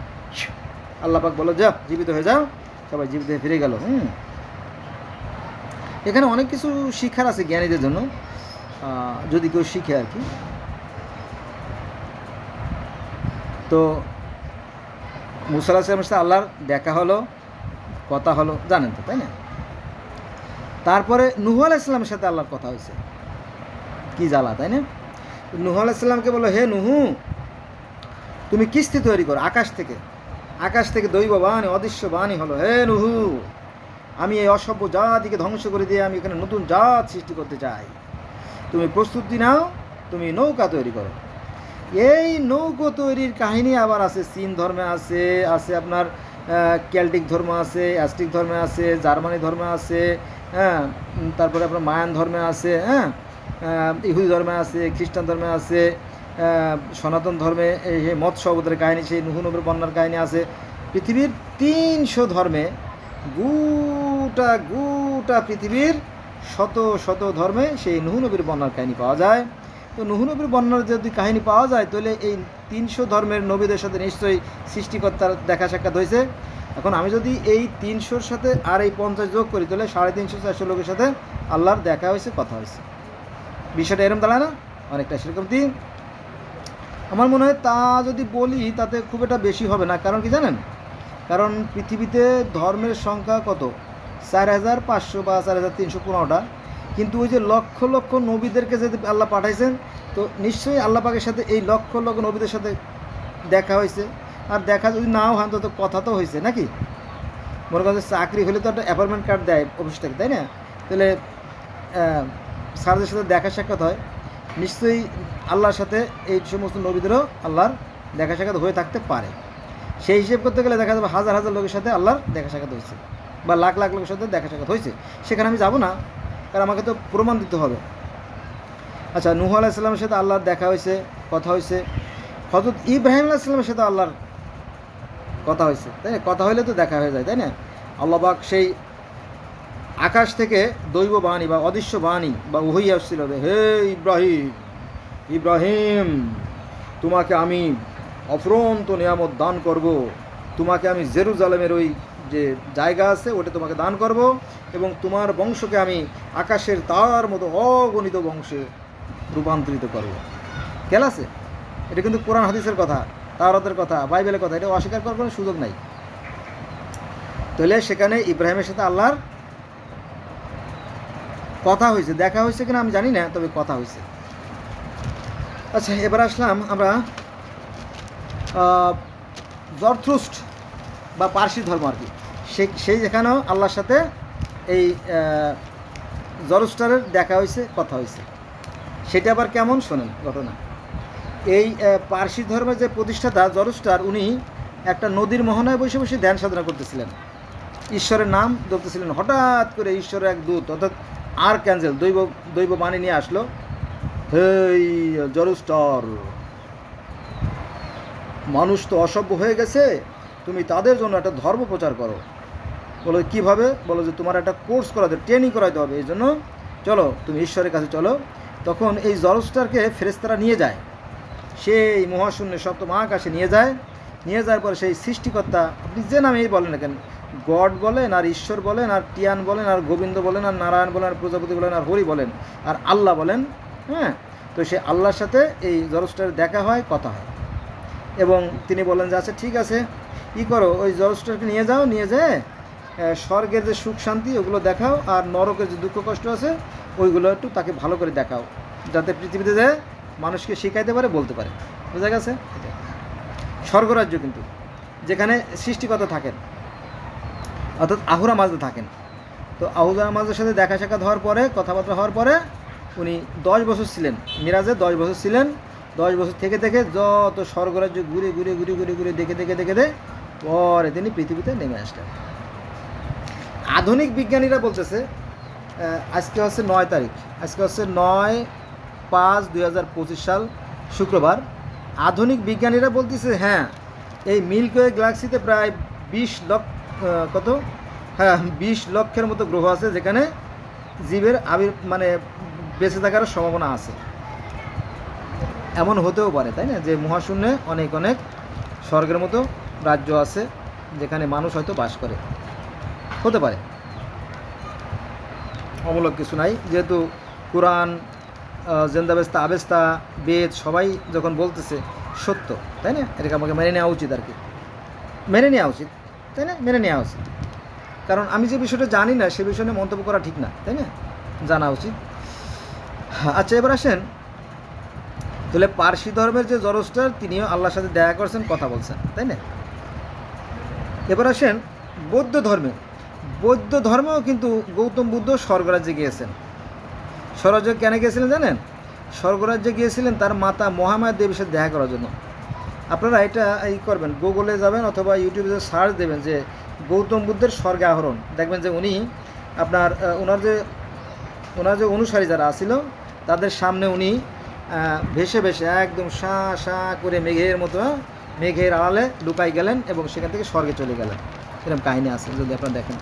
আল্লাহ পাক বলো যা, জীবিত হয়ে যাও। সবাই জীবিত হয়ে ফিরে গেল। এখানে অনেক কিছু শিক্ষার আছে জ্ঞানীদের জন্য, যদি কেউ শিখে আর কি। তো মুসা আলাইহিস সালামের সাথে আল্লাহর দেখা হলো, কথা হলো, জানেন তো, তাই না? তারপরে নূহ আলাইহিস সালামের সাথে আল্লাহর কথা হয়েছে, কি জ্বালা, তাই না? নূহ আলাইহিস সালামকে বললো, হে নূহ, তুমি কিস্তি তৈরি করো আকাশ থেকে দৈব বাণী, অদৃশ্য বাণী হলো, হে নূহ, আমি এই অসভ্য জাতিকে ধ্বংস করে দিয়ে আমি এখানে নতুন জাত সৃষ্টি করতে চাই, তুমি প্রস্তুতি নাও, তুমি নৌকা তৈরি করো। এই নৌকো তৈরির কাহিনী আবার আছে চীন ধর্মে, আছে আপনার কেল্টিক ধর্ম আছে, অ্যাস্টিক ধর্মে আছে, জার্মানি ধর্মে আছে, হ্যাঁ, তারপরে আপনার মায়ান ধর্মে আছে, হ্যাঁ, ইহুদি ধর্মে আছে, খ্রিস্টান ধর্মে আছে, সনাতন ধর্মে এই মৎস্য অবতারের কাহিনী, সেই নূহ নবীর বন্যার কাহিনী আছে। পৃথিবীর 300 ধর্মে, গোটা পৃথিবীর শত ধর্মে সেই নূহ নবীর বন্যার কাহিনী পাওয়া যায়। তো নূহ নবীর বন্যার যদি কাহিনী পাওয়া যায়, তাহলে এই 300 ধর্মের নবীদের সাথে নিশ্চয়ই সৃষ্টিকর্তার দেখা সাক্ষাৎ হয়েছে। এখন আমি যদি এই 300-র সাথে আর এই 50 যোগ করি, তাহলে 350-400 লোকের সাথে আল্লাহর দেখা হয়েছে, কথা হয়েছে। বিষয়টা এরকম দাঁড়ায় না? অনেকটা সেরকম দিন আমার মনে হয়। তা যদি বলি তাতে খুব একটা বেশি হবে না। কারণ কি জানেন? কারণ পৃথিবীতে ধর্মের সংখ্যা কত? 4500 বা 4315টা। কিন্তু ওই যে লক্ষ লক্ষ নবীদেরকে যদি আল্লাহ পাঠাইছেন, তো নিশ্চয়ই আল্লাহ পাকের সাথে এই লক্ষ লক্ষ নবীদের সাথে দেখা হয়েছে। আর দেখা যদি নাও হয়, তো কথা তো হয়েছে নাকি? মনে করেন চাকরি হলে তো একটা অ্যাপয়েন্টমেন্ট কার্ড দেয় অফিস থেকে, তাই না? তাহলে স্যারদের সাথে দেখা সাক্ষাৎ হয়, নিশ্চয়ই আল্লাহর সাথে এই সমস্ত নবীদেরও আল্লাহর দেখা সাক্ষাৎ হয়ে থাকতে পারে। সেই হিসেব করতে গেলে দেখা যাবে হাজার হাজার লোকের সাথে আল্লাহর দেখা সাক্ষাৎ হয়েছে, বা লাখ লাখ লোকের সাথে দেখা সাক্ষাৎ হয়েছে। সেখানে আমি যাব না, কারণ আমাকে তো প্রমাণ দিতে হবে। আচ্ছা, নূহ আলাইহিস সালামের সাথে আল্লাহর দেখা হয়েছে, কথা হয়েছে। হযরত ইব্রাহিম আলাইহিস সালামের সাথে আল্লাহর কথা হয়েছে, তাই না? কথা হইলে তো দেখা হয়ে যায়, তাই না? আল্লাহ পাক সেই আকাশ থেকে দৈব বাণী বা অদৃশ্য বাণী বা ওহী আসছিল, হে ইব্রাহিম, তোমাকে আমি অফুরন্ত নিয়ামত দান করব, তোমাকে আমি জেরুজালেমের ওই যে জায়গা আছে ওটা তোমাকে দান করব, এবং তোমার বংশকে আমি আকাশের তার মতো অগণিত বংশে রূপান্তরিত করব। খেয়াল আছে? এটা কিন্তু কোরআন হাদিসের কথা, তাওরাতের কথা, বাইবেলের কথা, এটা অস্বীকার করার কোনো সুযোগ নাই। তাহলে সেখানে ইব্রাহিমের সাথে আল্লাহর কথা হয়েছে, দেখা হয়েছে কিনা আমি জানি না, তবে কথা হয়েছে। আচ্ছা, এবার আসলাম আমরা জরথ্রুস্ট বা পার্সি ধর্ম আর কি, সেই যেখানেও আল্লাহর সাথে এই জরস্টারের দেখা হয়েছে, কথা হয়েছে। সেটা আবার কেমন শোনেন ঘটনা। এই পার্সি ধর্মের যে প্রতিষ্ঠাতা জরস্টার, উনি একটা নদীর মোহনায় বসে বসে ধ্যান সাধনা করতেছিলেন, ঈশ্বরের নাম ধরতেছিলেন। হঠাৎ করে ঈশ্বরের এক দূত, অর্থাৎ আর ক্যান্সেল, দৈব বাণী নিয়ে আসলো, হেই জরুস্টার, মানুষ তো অসভ্য হয়ে গেছে, তুমি তাদের জন্য একটা ধর্ম প্রচার করো। বলো কীভাবে? বলো যে তোমার একটা কোর্স করাতে, ট্রেনিং করাতে হবে, এই জন্য চলো তুমি ঈশ্বরের কাছে চলো। তখন এই জরুস্টারকে ফেরেশতারা নিয়ে যায়, সেই মহাশূন্যে সপ্তম আকাশে নিয়ে যায়। নিয়ে যাওয়ার পরে সেই সৃষ্টিকর্তা, আপনি যে নামেই বলেন না কেন, গড বলেন আর ঈশ্বর বলেন আর টিয়ান বলেন আর গোবিন্দ বলেন আর নারায়ণ বলেন আর প্রজাপতি বলেন আর হরি বলেন আর আল্লাহ বলেন, হ্যাঁ, তো সে আল্লাহর সাথে এই জরুস্টারের দেখা হয়, কথা হয়। এবং তিনি বলেন যে আচ্ছা ঠিক আছে, ই করো, ওই জরুস্টারকে নিয়ে যাও, নিয়ে যেয়ে স্বর্গের যে সুখ শান্তি ওগুলো দেখাও, আর নরকের যে দুঃখ কষ্ট আছে ওইগুলো একটু তাকে ভালো করে দেখাও, যাতে পৃথিবীতে যে মানুষকে শিখাইতে পারে, বলতে পারে। বোঝা গেছে? স্বর্গরাজ্য কিন্তু যেখানে সৃষ্টিকর্তা থাকেন, অর্থাৎ আহুরা মাজদা থাকেন। তো আহুরা মাজদার সাথে দেখা সাক্ষাৎ হওয়ার পরে, কথাবার্তা হওয়ার পরে উনি 10 বছর ছিলেন মিরাজে, 10 বছর ছিলেন। 10 বছর থেকে যত স্বর্গরাজ্য ঘুরে ঘুরে ঘুরে ঘুরে ঘুরে দেখে পরে তিনি পৃথিবীতে নেমে আসলেন। আধুনিক বিজ্ঞানীরা বলতেছে, আজকে হচ্ছে 9 তারিখ, আজকে হচ্ছে 9/5/2025 সাল, শুক্রবার। আধুনিক বিজ্ঞানীরা বলতেছে হ্যাঁ, এই মিল্কি ওয়ে গ্যালাক্সিতে প্রায় 20 লক্ষ, কত, হ্যাঁ 20 লক্ষের মতো গ্রহ আছে যেখানে জীবের বেঁচে থাকার সম্ভাবনা আছে। এমন হতেও পারে, তাই না, যে মহাশূন্যে অনেক অনেক স্বর্গের মতো রাজ্য আছে যেখানে মানুষ হয়তো বাস করে, হতে পারে, অমূলক কিছু নাই। যেহেতু কোরআন, জেন্দাবেস্তা, আবেস্তা, বেদ সবাই যখন বলতেছে সত্য, তাই না, এটাকে আমাকে মেনে নেওয়া উচিত, আর কি মেনে নেওয়া উচিত, তাই না, মেনে নেওয়া উচিত। কারণ আমি যে বিষয়টা জানি না সে বিষয়ে মন্তব্য করা ঠিক না, তাই না, জানা উচিত। আচ্ছা, এবার আসেন, তাহলে পার্সি ধর্মের যে জরস্টার তিনিও আল্লাহর সাথে দেখা করছেন, কথা বলছেন, তাই না। এবার আসেন বৌদ্ধ ধর্মে। বৌদ্ধ ধর্মেও কিন্তু গৌতম বুদ্ধ স্বর্গরাজ্যে গিয়েছেন। স্বর্গরাজ্যে কেন গিয়েছিলেন জানেন? স্বর্গরাজ্যে গিয়েছিলেন তার মাতা মহামায়া দেবীর সাথে দেখা করার জন্য। আপনারা এটা করবেন, গুগলে যাবেন অথবা ইউটিউবে সার্চ দেবেন যে গৌতম বুদ্ধের স্বর্গে আহরণ, দেখবেন যে উনি আপনার ওনার যে অনুসারী যারা আছিল তাদের সামনে উনি ভেসে ভেসে একদম শা করে মেঘের মতো, মেঘের আড়ালে লুকাই গেলেন এবং সেখান থেকে স্বর্গে চলে গেলেন। এরকম কাহিনী আছে, যদি আপনারা দেখেন,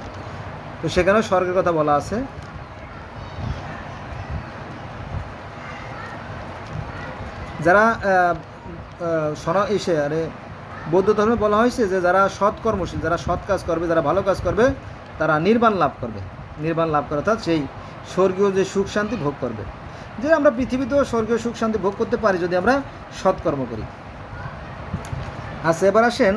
তো সেখানেও স্বর্গের কথা বলা আছে। যারা বৌদ্ধ ধর্মে বলা হয়েছে যে যারা সৎকর্মশীল, যারা সৎ কাজ করবে, যারা ভালো কাজ করবে, তারা নির্বাণ লাভ করবে। নির্বাণ লাভ করে অর্থাৎ সেই স্বর্গীয় যে সুখ শান্তি ভোগ করবে। যে আমরা পৃথিবীতেও স্বর্গীয় সুখ শান্তি ভোগ করতে পারি যদি আমরা সৎকর্ম করি। আচ্ছা, এবার আসেন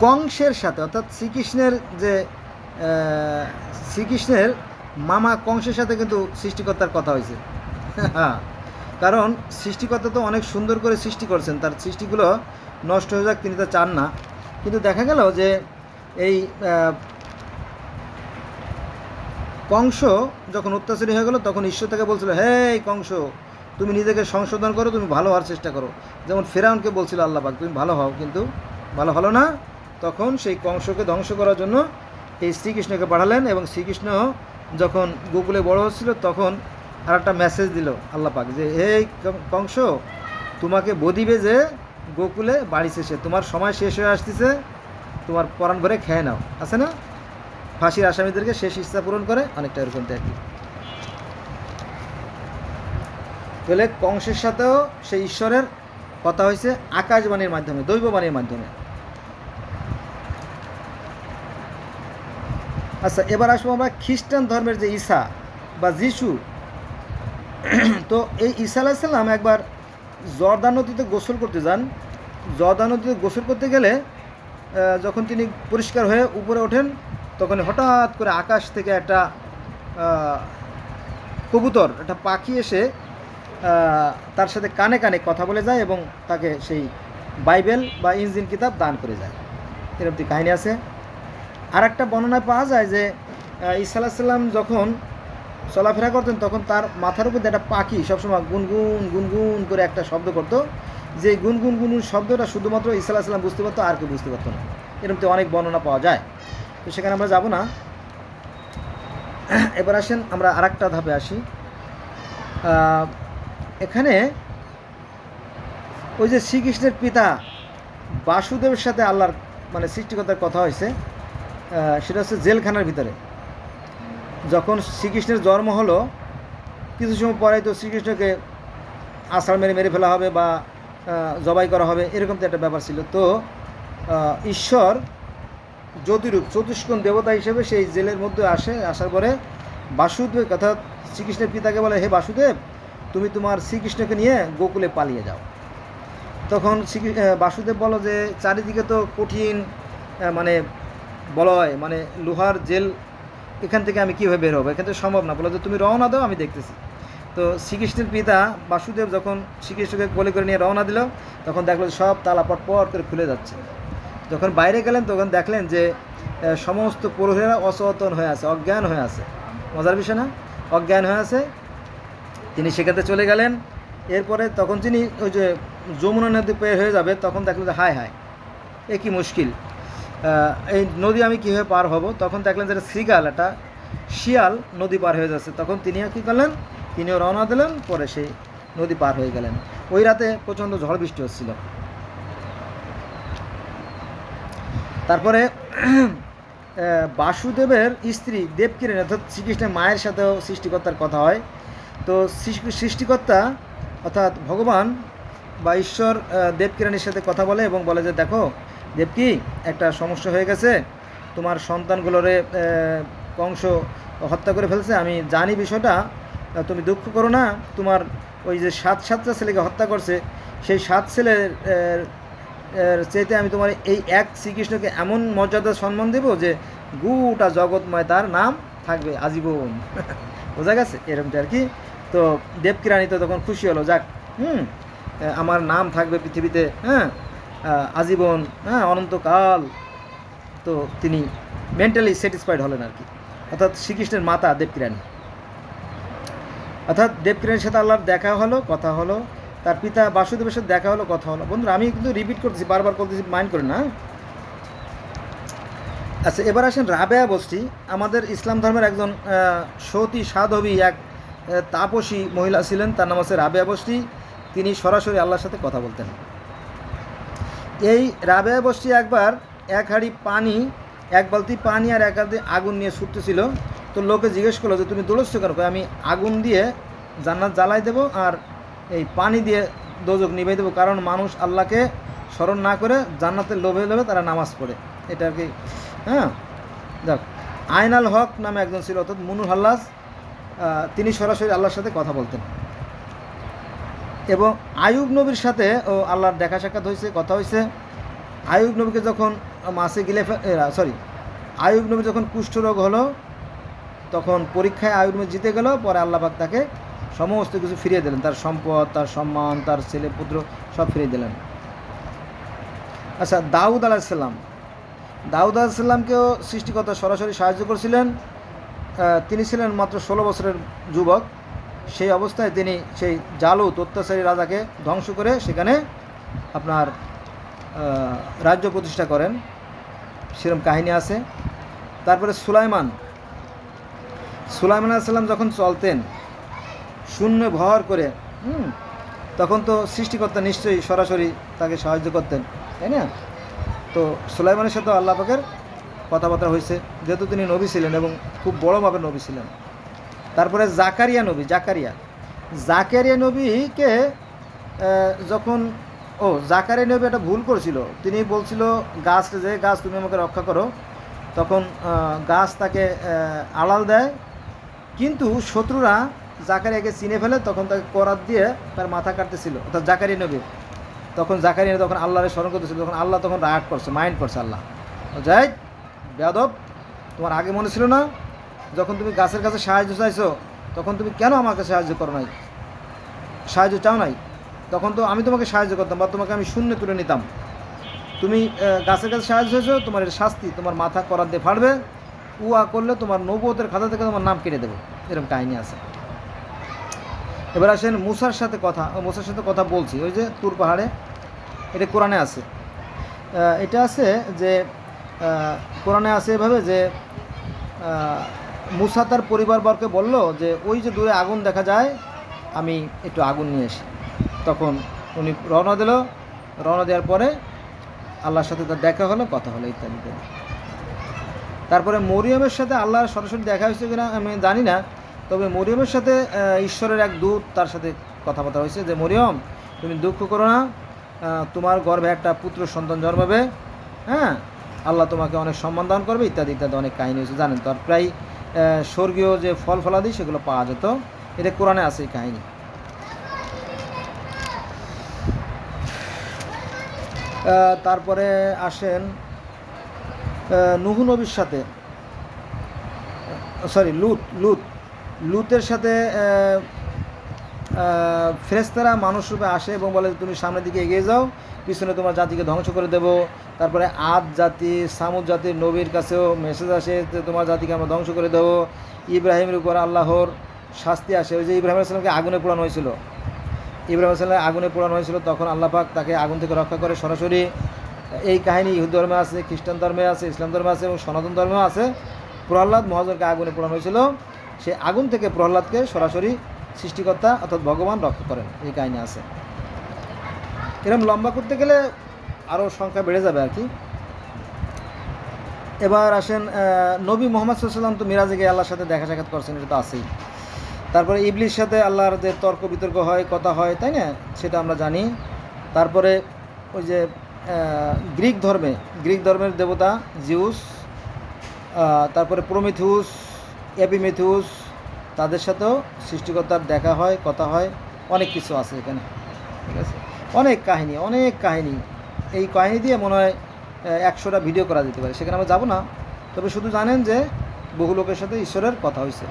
কংসের সাথে, অর্থাৎ শ্রীকৃষ্ণের মামা কংসের সাথে কিন্তু সৃষ্টিকর্তার কথা হয়েছে। হ্যাঁ, কারণ সৃষ্টিকর্তা তো অনেক সুন্দর করে সৃষ্টি করছেন, তার সৃষ্টিগুলো নষ্ট হয়ে যাক তিনি তা চান না। কিন্তু দেখা গেল যে এই কংস যখন অত্যাচারী হয়ে গেল তখন ঈশ্বর তাকে বলছিল, হে কংস, তুমি নিজেকে সংশোধন করো, তুমি ভালো হওয়ার চেষ্টা করো। যেমন ফেরাউনকে বলছিল আল্লাহ পাক, তুমি ভালো হও, কিন্তু ভালো হলো না। তখন সেই কংসকে ধ্বংস করার জন্য এই শ্রীকৃষ্ণকে পাঠালেন, এবং শ্রীকৃষ্ণ যখন গোকুলে বড় হচ্ছিল তখন আর একটা মেসেজ দিল আল্লাহ পাক যে, হে কংস, তোমাকে বদিবে যে গোকুলে বাড়ি শেষে, তোমার সময় শেষ হয়ে আসতেছে, তোমার পরাণ ভরে খেয়ে নাও। আছে না, ফাঁসির আসামিদেরকে শেষ ইচ্ছা পূরণ করে, অনেকটা এরকম দেখি। তাহলে কংসের সাথেও সেই ঈশ্বরের কথা হয়েছে আকাশবাণীর মাধ্যমে, দৈববাণীর মাধ্যমে। আচ্ছা, এবার আসবো আমরা খ্রিস্টান ধর্মের যে ঈসা বা যিশু। তো এই ঈসা আলাইহিস সালাম একবার জর্দান নদীতে গোসল করতে যান। জর্দান নদীতে গোসল করতে গেলে যখন তিনি পরিষ্কার হয়ে উপরে ওঠেন তখন হঠাৎ করে আকাশ থেকে একটা কবুতর, একটা পাখি এসে তার সাথে কানে কানে কথা বলে যায় এবং তাকে সেই বাইবেল বা ইনজিল কিতাব দান করে যায়। এরকম কাহিনী আছে। আর একটা বর্ণনায় পাওয়া যায় যে ঈসা আলাইহিস সালাম যখন চলাফেরা করতেন তখন তার মাথার উপর একটা পাখি সবসময় গুনগুন গুনগুন করে একটা শব্দ করতো, যে গুনগুন গুনগুন শব্দটা শুধুমাত্র ঈসা আলাইহিস সালাম বুঝতে পারতো, আর কেউ বুঝতে পারতো না। এরকম তো অনেক বর্ণনা পাওয়া যায়, তো সেখানে আমরা যাব না। এবার আসেন আমরা আরেকটা ধাপে আসি। এখানে ওই যে শ্রীকৃষ্ণের পিতা বাসুদেবের সাথে আল্লাহর মানে সৃষ্টিকর্তার কথা হয়েছে, সেটা হচ্ছে জেলখানার ভিতরে। যখন শ্রীকৃষ্ণের জন্ম হলো কিছু সময় পরে তো শ্রীকৃষ্ণকে আষাঢ় মেরে মেরে ফেলা হবে বা জবাই করা হবে, এরকম তো একটা ব্যাপার ছিল। তো ঈশ্বর জ্যোতিরূপ চতুষ্কোণ দেবতা হিসেবে সেই জেলের মধ্যে আসার পরে বাসুদেব কথা শ্রীকৃষ্ণের পিতাকে বলে, হে বাসুদেব, তুমি তোমার শ্রীকৃষ্ণকে নিয়ে গোকুলে পালিয়ে যাও। তখন বাসুদেব বলো যে চারিদিকে তো কঠিন মানে বলয়, মানে লোহার জেল, এখান থেকে আমি কীভাবে বের হবো, এখান থেকে সম্ভব না। বলো যে তুমি রওনা দাও, আমি দেখতেছি। তো শ্রীকৃষ্ণের পিতা বাসুদেব যখন শ্রীকৃষ্ণকে কোলে করে নিয়ে রওনা দিল, তখন দেখলো সব তালা পট করে খুলে যাচ্ছে। যখন বাইরে গেলেন তখন দেখলেন যে সমস্ত প্রহরীরা অচেতন হয়ে আছে, অজ্ঞান হয়ে আছে। মজার বিষয় না? অজ্ঞান হয়ে আছে। তিনি সেখানে চলে গেলেন। এরপরে তখন তিনি ওই যে যমুনা নদী পেয়ে হয়ে যাবে, তখন দেখলো যে হায় হায়, এ কি মুশকিল, এই নদী আমি কীভাবে পার হব। তখন দেখলেন যে শ্রীগাল, একটা শিয়াল নদী পার হয়ে যাচ্ছে। তখন তিনিও কী করলেন, তিনিও রওনা দিলেন, পরে সেই নদী পার হয়ে গেলেন। ওই রাতে প্রচণ্ড ঝড় বৃষ্টি হচ্ছিল। তারপরে বাসুদেবের স্ত্রী দেবকিরণ অর্থাৎ শ্রীকৃষ্ণের মায়ের সাথেও সৃষ্টিকর্তার কথা হয়। তো সৃষ্টিকর্তা অর্থাৎ ভগবান বা ঈশ্বর দেবকিরণের সাথে কথা বলে এবং বলে যে দেখো দেবকী, একটা সমস্যা হয়ে গেছে, তোমার সন্তানগুলোরে কংস হত্যা করে ফেলছে, আমি জানি বিষয়টা, তুমি দুঃখ করো না। তোমার ওই যে সাতটা ছেলেকে হত্যা করছে, সেই 7 ছেলের চাইতে আমি তোমার এই এক শ্রীকৃষ্ণকে এমন মর্যাদা সম্মান দেব যে গোটা জগৎময় তার নাম থাকবে আজীবন। বোঝা গেছে এরকমটা আর কি। তো দেবকী তো তখন খুশি হলো, যাক আমার নাম থাকবে পৃথিবীতে, হ্যাঁ, আজীবন, হ্যাঁ, অনন্তকাল। তো তিনি মেন্টালি স্যাটিসফাইড হলেন আর কি। অর্থাৎ শ্রীকৃষ্ণের মাতা দেবকী, অর্থাৎ দেবকীর সাথে আল্লাহর দেখা হলো, কথা হলো, তার পিতা বাসুদেবের সাথে দেখা হলো, কথা হলো। বন্ধুরা আমি কিন্তু রিপিট করতেছি, বারবার করতেছি, মাইন্ড করেন না। আচ্ছা, এবার আসেন রাবেয়া বস্তি। আমাদের ইসলাম ধর্মের একজন সতী সাধবী এক তাপসী মহিলা ছিলেন, তার নাম হচ্ছে রাবেয়া বস্তি। তিনি সরাসরি আল্লাহর সাথে কথা বলতেন। এই রাবেয়া বস্তি একবার এক হাঁড়ি পানি, এক বালতি পানি আর এক হাঁড়ি আগুন নিয়ে ছুটতেছিল। তো লোকে জিজ্ঞেস করলো যে তুমি দৌড়চ্ছ কেন? আমি আগুন দিয়ে জান্নাত জ্বালাই দেবো আর এই পানি দিয়ে দোজক নিভাই দেবো, কারণ মানুষ আল্লাহকে স্মরণ না করে জান্নাতের লোভে লোভে তারা নামাজ পড়ে, এটা আর কি। হ্যাঁ, যাক, আইনাল হক নামে একজন ছিল, অর্থাৎ মুনুর হাল্লাস, তিনি সরাসরি আল্লাহর সাথে কথা বলতেন। এবং আয়ুব নবীর সাথে ও আল্লাহর দেখা সাক্ষাৎ হয়েছে, কথা হয়েছে। আয়ুব নবীকে যখন মাসে গিলে আয়ুব নবী যখন কুষ্ঠরোগ হলো, তখন পরীক্ষায় আয়ুব নবী জিতে গেল, পরে আল্লাহ পাক তাকে সমস্ত কিছু ফিরিয়ে দিলেন, তার সম্পদ, তার সম্মান, তার ছেলে পুত্র সব ফিরিয়ে দিলেন। আচ্ছা, দাউদ আলাইসাল্লামকেও সৃষ্টিকর্তা সরাসরি সাহায্য করেছিলেন। তিনি ছিলেন মাত্র 16 বছরের যুবক। সেই অবস্থায় তিনি সেই জালুত অত্যাচারী রাজাকে ধ্বংস করে সেখানে আপনার রাজ্য প্রতিষ্ঠা করেন, সেরকম কাহিনী আছে। তারপরে সুলাইমান আলাইহিসসালাম যখন চলতেন শূন্য ভর করে, তখন তো সৃষ্টিকর্তা নিশ্চয়ই সরাসরি তাকে সাহায্য করতেন, তাই না? তো সুলাইমানের সাথে আল্লাহ পাকের কথাবার্তা হয়েছে, যেহেতু তিনি নবী ছিলেন এবং খুব বড় মাপের নবী ছিলেন। তারপরে জাকারিয়া নবীকে যখন জাকারিয়া নবী একটা ভুল করেছিল। তিনি বলছিল গাছটা, যে গাছ তুমি আমাকে রক্ষা করো, তখন গাছ তাকে আড়াল দেয়, কিন্তু শত্রুরা জাকারিয়াকে চিনে ফেলে, তখন তাকে করাত দিয়ে তার মাথা কাটতেছিল, অর্থাৎ জাকারিয়া নবী। তখন জাকারিয়া তখন আল্লাহরে স্মরণ করতেছিল, তখন আল্লাহ তখন রাগ করছে, মাইন্ড করছে আল্লাহ, যাই বেয়াদব, তোমার আগে মনে ছিল না যখন তুমি গাছের কাছে সাহায্য চাইছো, তখন তুমি কেন আমাকে সাহায্য করো নাই, সাহায্য চাও নাই? তখন তো আমি তোমাকে সাহায্য করতাম বা তোমাকে আমি শূন্য তুলে নিতাম। তুমি গাছের কাছে সাহায্য চাইছো, তোমার এর শাস্তি, তোমার মাথা করাত দিয়ে ফাড়বে, উয়া করলে তোমার নবুয়তের খাতা থেকে তোমার নাম কেটে দেবে, এরকম কাহিনী আছে। এবার আসেন মুসার সাথে কথা বলছি, ওই যে তুর পাহাড়ে, এটা কোরআনে আছে। এটা আছে যে কোরআনে আছে এভাবে যে মুসা তার পরিবারবর্গকে বলল যে ওই যে দূরে আগুন দেখা যায়, আমি একটু আগুন নিয়ে আসি। তখন উনি রওনা দিল। রওনা দেওয়ার পরে আল্লাহর সাথে তার দেখা হলো, কথা হলো, ইত্যাদি ইত্যাদি। তারপরে মরিয়মের সাথে আল্লাহর সরাসরি দেখা হয়েছে কিনা আমি জানি না, তবে মরিয়মের সাথে ঈশ্বরের এক দূত তার সাথে কথাবার্তা হয়েছে যে মরিয়ম, তুমি দুঃখ করো না, তোমার গর্ভে একটা পুত্র সন্তান জন্মাবে, হ্যাঁ, আল্লাহ তোমাকে অনেক সম্মান দান করবে, ইত্যাদি ইত্যাদি অনেক কাহিনী হয়েছে। জানেন তো, আর প্রায় স্বর্গীয় যে ফল ফলাদি সেগুলো পাওয়া যেত, এটা কোরআনে আছে এই কাহিনী। তারপরে আসেন নুহু নবীর সাথে, লুতের সাথে ফেরেশতারা মানুষ রূপে আসে এবং বলে তুমি সামনের দিকে এগিয়ে যাও, পিছনে তোমার জাতিকে ধ্বংস করে দেব। তারপরে আদ জাতি, সামুদ জাতির নবীর কাছেও মেসেজ আসে যে তোমার জাতিকে আমরা ধ্বংস করে দেবো। ইব্রাহিমের উপর আল্লাহর শাস্তি আসে। ওই যে ইব্রাহিম আলাইহিস সালামকে আগুনে পোড়ানো হয়েছিল, ইব্রাহিম আলাইহিস সালামকে আগুনে পোড়ানো হয়েছিল, তখন আল্লাহ পাক তাকে আগুন থেকে রক্ষা করে সরাসরি। এই কাহিনী ইহুদ ধর্মে আছে, খ্রিস্টান ধর্মে আছে, ইসলাম ধর্মে আছে এবং সনাতন ধর্মেও আছে। প্রহ্লাদ মহাজনকে আগুনে পোড়ানো হয়েছিল, সে আগুন থেকে প্রহ্লাদকে সরাসরি সৃষ্টিকর্তা অর্থাৎ ভগবান রক্ষা করেন, এই কাহিনী আছে। এরকম লম্বা করতে গেলে আরও সংখ্যা বেড়ে যাবে আর কি। এবার আসেন নবী মোহাম্মদ সাল্লাল্লাহু আলাইহি ওয়াসাল্লাম তো মিরাজে গিয়ে আল্লাহর সাথে দেখা সাক্ষাৎ করছেন, এটা তো আছেই। তারপরে ইবলির সাথে আল্লাহর যে তর্ক বিতর্ক হয়, কথা হয়, তাই না, সেটা আমরা জানি। তারপরে ওই যে গ্রিক ধর্মের দেবতা জিউস, তারপরে প্রমিথিউস, এপিমেথিউস, তাদের সাথেও সৃষ্টিকর্তার দেখা হয়, কথা হয়, অনেক কিছু আছে এখানে, ঠিক আছে, অনেক কাহিনী। এই কাহিনী দিয়ে মনে হয় 100টা ভিডিও করা যেতে পারে, সেখানে আমরা যাব না। তবে শুধু জানেন যে বহু লোকের সাথে ঈশ্বরের কথা হয়েছে।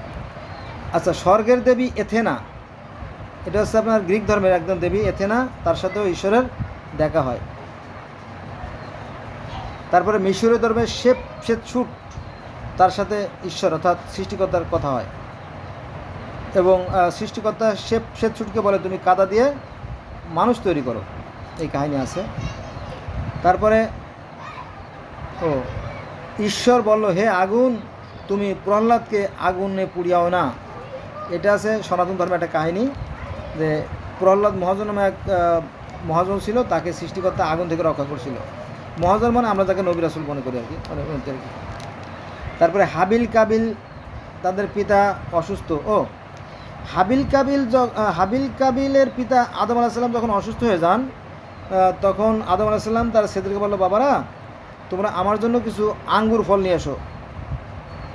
আচ্ছা, স্বর্গের দেবী এথেনা, এটা হচ্ছে আপনার গ্রিক ধর্মের একদম দেবী এথেনা, তার সাথেও ঈশ্বরের দেখা হয়। তারপরে মিশরীয় ধর্মের শেতছুট, তার সাথে ঈশ্বর অর্থাৎ সৃষ্টিকর্তার কথা হয় এবং সৃষ্টিকর্তা শেতছুটকে বলে তুমি কাদা দিয়ে মানুষ তৈরি করো, এই কাহিনী আছে। তারপরে ঈশ্বর বলল হে আগুন, তুমি প্রহ্লাদকে আগুনে পুড়িয়াও না, এটা আছে সনাতন ধর্মের একটা কাহিনী যে প্রহ্লাদ মহাজন নামে এক মহাজন ছিল, তাকে সৃষ্টিকর্তা আগুন থেকে রক্ষা করছিল। মহাজন মানে আমরা যাকে নবী রাসূল মনে করি আর কি। তারপরে হাবিল কাবিল, তাদের পিতা অসুস্থ। হাবিল কাবিলের পিতা আদম আলাইহিস সালাম যখন অসুস্থ হয়ে যান, তখন আদম আলাইহিস সালাম তার ছেলেদেরকে বলল, বাবারা তোমরা আমার জন্য কিছু আঙ্গুর ফল নিয়ে এসো,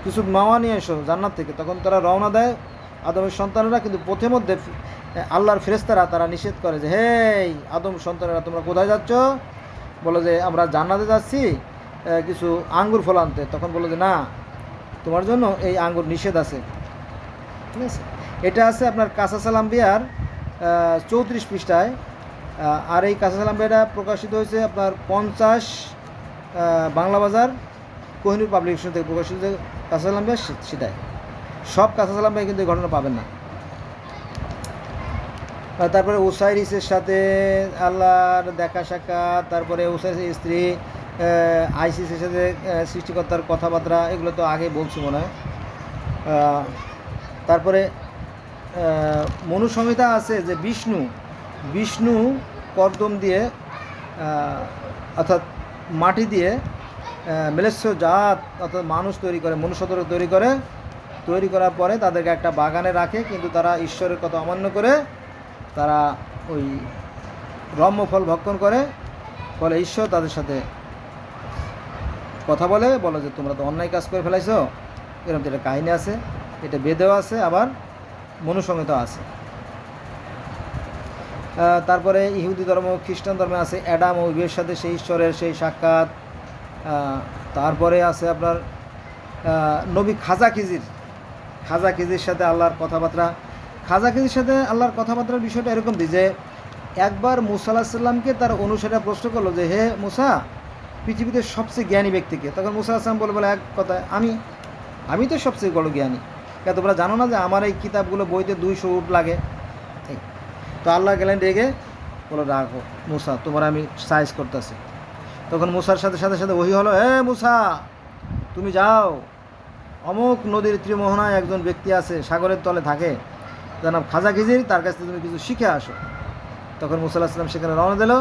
কিছু মাওয়া নিয়ে এসো জান্নাত থেকে। তখন তারা রওনা দেয় আদমের সন্তানেরা, কিন্তু পথে মধ্যে আল্লাহর ফেরেশতারা তারা নিষেধ করে যে হেই আদম সন্তানেরা তোমরা কোথায় যাচ্ছ? বলো যে আমরা জান্নাতে যাচ্ছি কিছু আঙ্গুর ফল আনতে। তখন বললো যে না, তোমার জন্য এই আঙ্গুর নিষেধ আছে, ঠিক আছে। এটা আছে আপনার কাসাসাল আম্বিয়ার 34 পৃষ্ঠায়। আর এই কাসাসাল আম্বিয়াটা প্রকাশিত হয়েছে আপনার 50 বাংলা বাজার কোহিনুর পাবলিকেশন থেকে প্রকাশিত কাসাসাল আম্বিয়া, সেটাই। সব কাসাসাল আম্বিয়া কিন্তু এই ঘটনা পাবেন না। তারপরে ওসাইরিসের সাথে আল্লাহর দেখা সাক্ষাৎ, তারপরে ওসাইরিসের স্ত্রী আইসিসের সাথে সৃষ্টিকর্তার কথাবার্তা, এগুলো তো আগে বলছি মনে হয়। তারপরে মনুসংহিতা আছে যে বিষ্ণু কর্দম দিয়ে অর্থাৎ মাটি দিয়ে মেলেচ্ছ জাত অর্থাৎ মানুষ তৈরি করে, মনুষ্য তৈরি করার পরে তাদেরকে একটা বাগানে রাখে, কিন্তু তারা ঈশ্বরের কথা অমান্য করে তারা ওই ব্রহ্মফল ভক্ষণ করে, ফলে ঈশ্বর তাদের সাথে কথা বলে যে তোমরা তো অন্যায় কাজ করে ফেলাইছো। এরকম একটা কাহিনী আছে, এটা বেদেও আছে, আবার মনুসংহিতা আছে। তারপরে ইহুদি ধর্ম, খ্রিস্টান ধর্মে আছে অ্যাডাম ও ইভের সাথে সেই ঈশ্বরের সেই সাক্ষাৎ। তারপরে আছে আপনার নবী খাজা খিজির সাথে আল্লাহর কথাবার্তা। খাজা খিজির সাথে আল্লাহর কথাবার্তার বিষয়টা এরকম যে একবার মুসা আলাইহিস সালামকে তার অনুসারীরা প্রশ্ন করলো যে হে মুসা, পৃথিবীতে সবচেয়ে জ্ঞানী ব্যক্তিকে? তখন মুসা আলাইহিস সালাম বলে এক কথায় আমি তো সবচেয়ে বড় জ্ঞানী। কেন তোমরা জানো না যে আমার এই কিতাবগুলো বইতে 200 উট লাগে? তো আল্লাহ গেলেন রেগে, বলো রাখো মুসা, তোমার আমি সাইজ করতেছি। তখন মুসার সাথে ওহী হলো, হে মুসা তুমি যাও, অমুক নদীর ত্রিমোহনায় একজন ব্যক্তি আছে, সাগরের তলে থাকে, যার নাম খাজা খিজির, তার কাছ থেকে তুমি কিছু শিখে আসো। তখন মুসা আলাইহিস সালাম সেখানে রওনা দিল।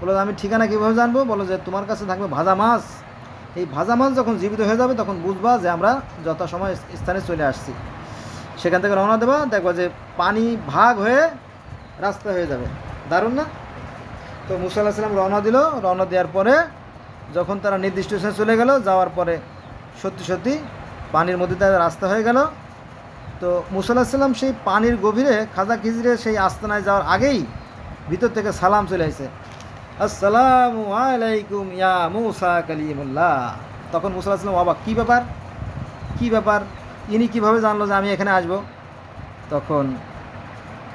বলো আমি ঠিকানা কীভাবে জানবো? বলো যে তোমার কাছে থাকবে ভাজা মাছ। এই ভাজা মাছ যখন জীবিত হয়ে যাবে তখন বুঝবা যে আমরা যথাসময় স্থানে চলে আসছি। সেখান থেকে রওনা দেবা, দেখবা যে পানি ভাগ হয়ে রাস্তা হয়ে যাবে। দারুণ না? তো মুসা আলাইহিস সালাম রওনা দিল। রওনা দেওয়ার পরে যখন তারা নির্দিষ্ট স্থানে চলে গেল, যাওয়ার পরে সত্যি সত্যি পানির মধ্যে তাদের রাস্তা হয়ে গেল। তো মুসা আলাইহিস সালাম সেই পানির গভীরে খাজা খিজিরের সেই আস্তানায় যাওয়ার আগেই ভিতর থেকে সালাম চলে আসে, আসসালামু আলাইকুম ইয়া মুসা কালিমুল্লাহ। তখন মুসা আলাইহিস সালাম অবাক, কী ব্যাপার, কী ব্যাপার, ইনি কীভাবে জানলো যে আমি এখানে আসব? তখন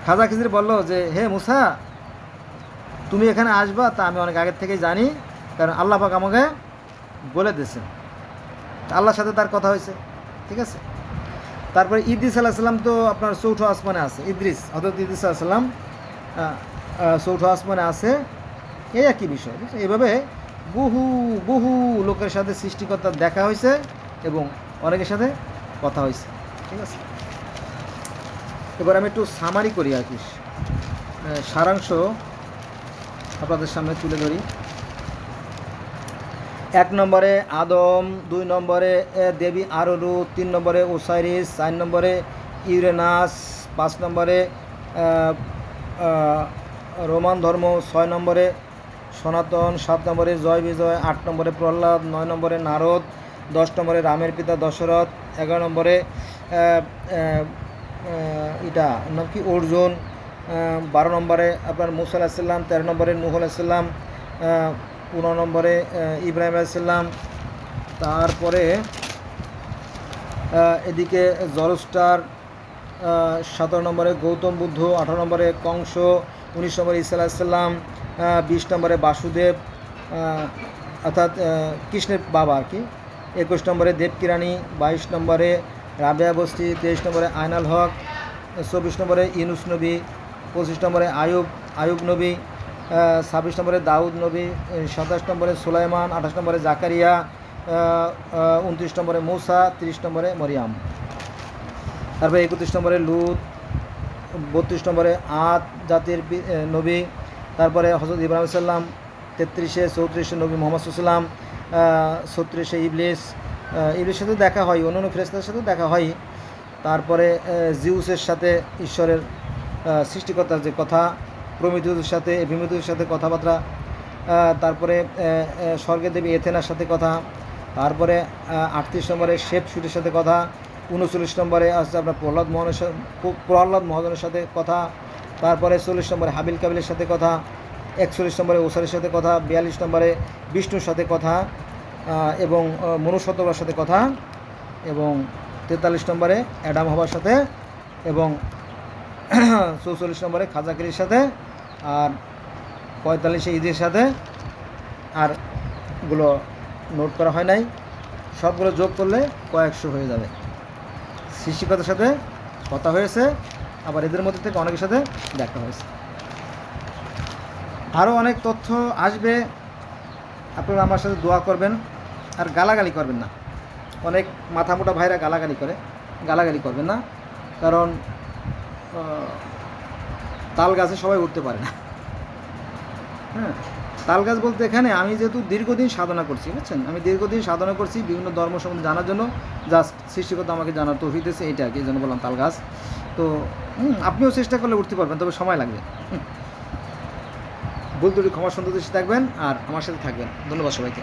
খাজা খিজির বলল যে হে মুসা, তুমি এখানে আসবা তা আমি অনেক আগের থেকেই জানি, কারণ আল্লাহ পাক আমাকে বলে দিয়েছেন। আল্লাহর সাথে তার কথা হয়েছে, ঠিক আছে। তারপরে ইদ্রিস আলাইহিস সালাম তো আপনার চৌঠা আসমানে আছে, হযরত ইদ্রিস আলাইহিস সালাম চৌঠা আসমানে আছে, এই একই বিষয়। এইভাবে বহু বহু লোকের সাথে সৃষ্টিকর্তার দেখা হয়েছে এবং অনেকের সাথে কথা হয়েছে, ঠিক আছে। এবার আমি একটু সামারি করি আর কি, সারাংশ আপনাদের সামনে তুলে ধরি। 1 নম্বরে আদম, 2 নম্বরে দেবী আররু, 3 নম্বরে ওসাইরিস, 4 নম্বরে ইউরেনাস, 5 নম্বরে রোমান ধর্ম, 6 নম্বরে সনাতন, 7 নম্বরে জয় বিজয়, 8 নম্বরে প্রহ্লাদ, 9 নম্বরে নারদ, 10 নম্বরে রামের পিতা দশরথ, 11 নম্বরে এটা নাম কি অর্জুন, 12 নম্বরে আপনার মুসা আলাইহিস সালাম, 13 নম্বরে নূহ আলাইহিস সালাম, 15 নম্বরে ইব্রাহিম আলাইহিস সালাম। তারপরে এদিকে জরস্টার, 17 নম্বরে গৌতম বুদ্ধ, 18 নম্বরে কংস, 19 নম্বরে ঈসা আলাইহিস সালাম, 20 নম্বরে বাসুদেব অর্থাৎ কৃষ্ণের বাবা আর কি, 21 নম্বরে দেবকিরানী, 22 নম্বরে রাবেয়া বস্তি, 23 নম্বরে আয়নাল হক, 24 নম্বরে ইউনুস নবী, 25 নম্বরে আয়ুব নবী, 26 নম্বরে দাউদ নবী, 27 নম্বরে সুলাইমান, 28 নম্বরে জাকারিয়া, 29 নম্বরে মূসা, 30 নম্বরে মরিয়াম। তারপরে 31 নম্বরে লুত, 32 নম্বরে আদ জাতির নবী। তারপরে হযরত ইব্রাহিম আলাইহিস সালাম, 33-এ 34-এ নবী মুহাম্মদ সাল্লাল্লাহু আলাইহি ওয়াসাল্লাম, 36-এ ইবলিসের সাথে দেখা হয়, অন্যান্য ফেরেশতাদের সাথে দেখা হয়। তারপরে জিউসের সাথে ঈশ্বরের সৃষ্টিকর্তার যে কথা, প্রমিথিউসের সাথে এপিমিথিউসের সাথে কথাবার্তা, তারপরে স্বর্গের দেবী এথেনার সাথে কথা। তারপরে 38 নম্বরে শেপশুটের সাথে কথা, 39 নম্বরে আছে আপনার প্রহ্লাদ মহাজনের সাথে কথা। তারপরে 40 নম্বরে হাবিল কাবিলের সাথে কথা, 41 নম্বরে ওসারের সাথে কথা, 42 নম্বরে বিষ্ণুর সাথে কথা এবং মনুষ্যত্বর সাথে কথা, এবং 43 নম্বরে অ্যাডাম হবার সাথে, এবং 44 নম্বরে খাজাকিরির সাথে, আর 45-এ ঈদের সাথে। আর গুলো নোট করা হয় নাই, সবগুলো যোগ করলে কয়েকশো হয়ে যাবে। সৃষ্টিকর্তার সাথে কথা হয়েছে, আবার এদের মধ্যে থেকে অনেকের সাথে দেখা হয়েছে। আরও অনেক তথ্য আসবে, আপনারা আমার সাথে দোয়া করবেন আর গালাগালি করবেন না। অনেক মাথা মোটা ভাইরা গালাগালি করে, গালাগালি করবেন না, কারণ তাল গাছে সবাই উঠতে পারে না। হ্যাঁ, তাল গাছ বলতে এখানে আমি যেহেতু দীর্ঘদিন সাধনা করছি, বুঝছেন, আমি দীর্ঘদিন সাধনা করছি বিভিন্ন ধর্ম সম্বন্ধে জানার জন্য, জাস্ট সৃষ্টিকর্তা আমাকে জানার তৌফিক দিয়েছে, এইটা আর কি, এই জন্য বললাম তাল গাছ। তো আপনিও চেষ্টা করলে উঠতে পারবেন, তবে সময় লাগবে। ভুল ত্রুটি ক্ষমা সুন্দর দৃষ্টি থাকবেন আর আমার সাথে থাকবেন। ধন্যবাদ সবাইকে।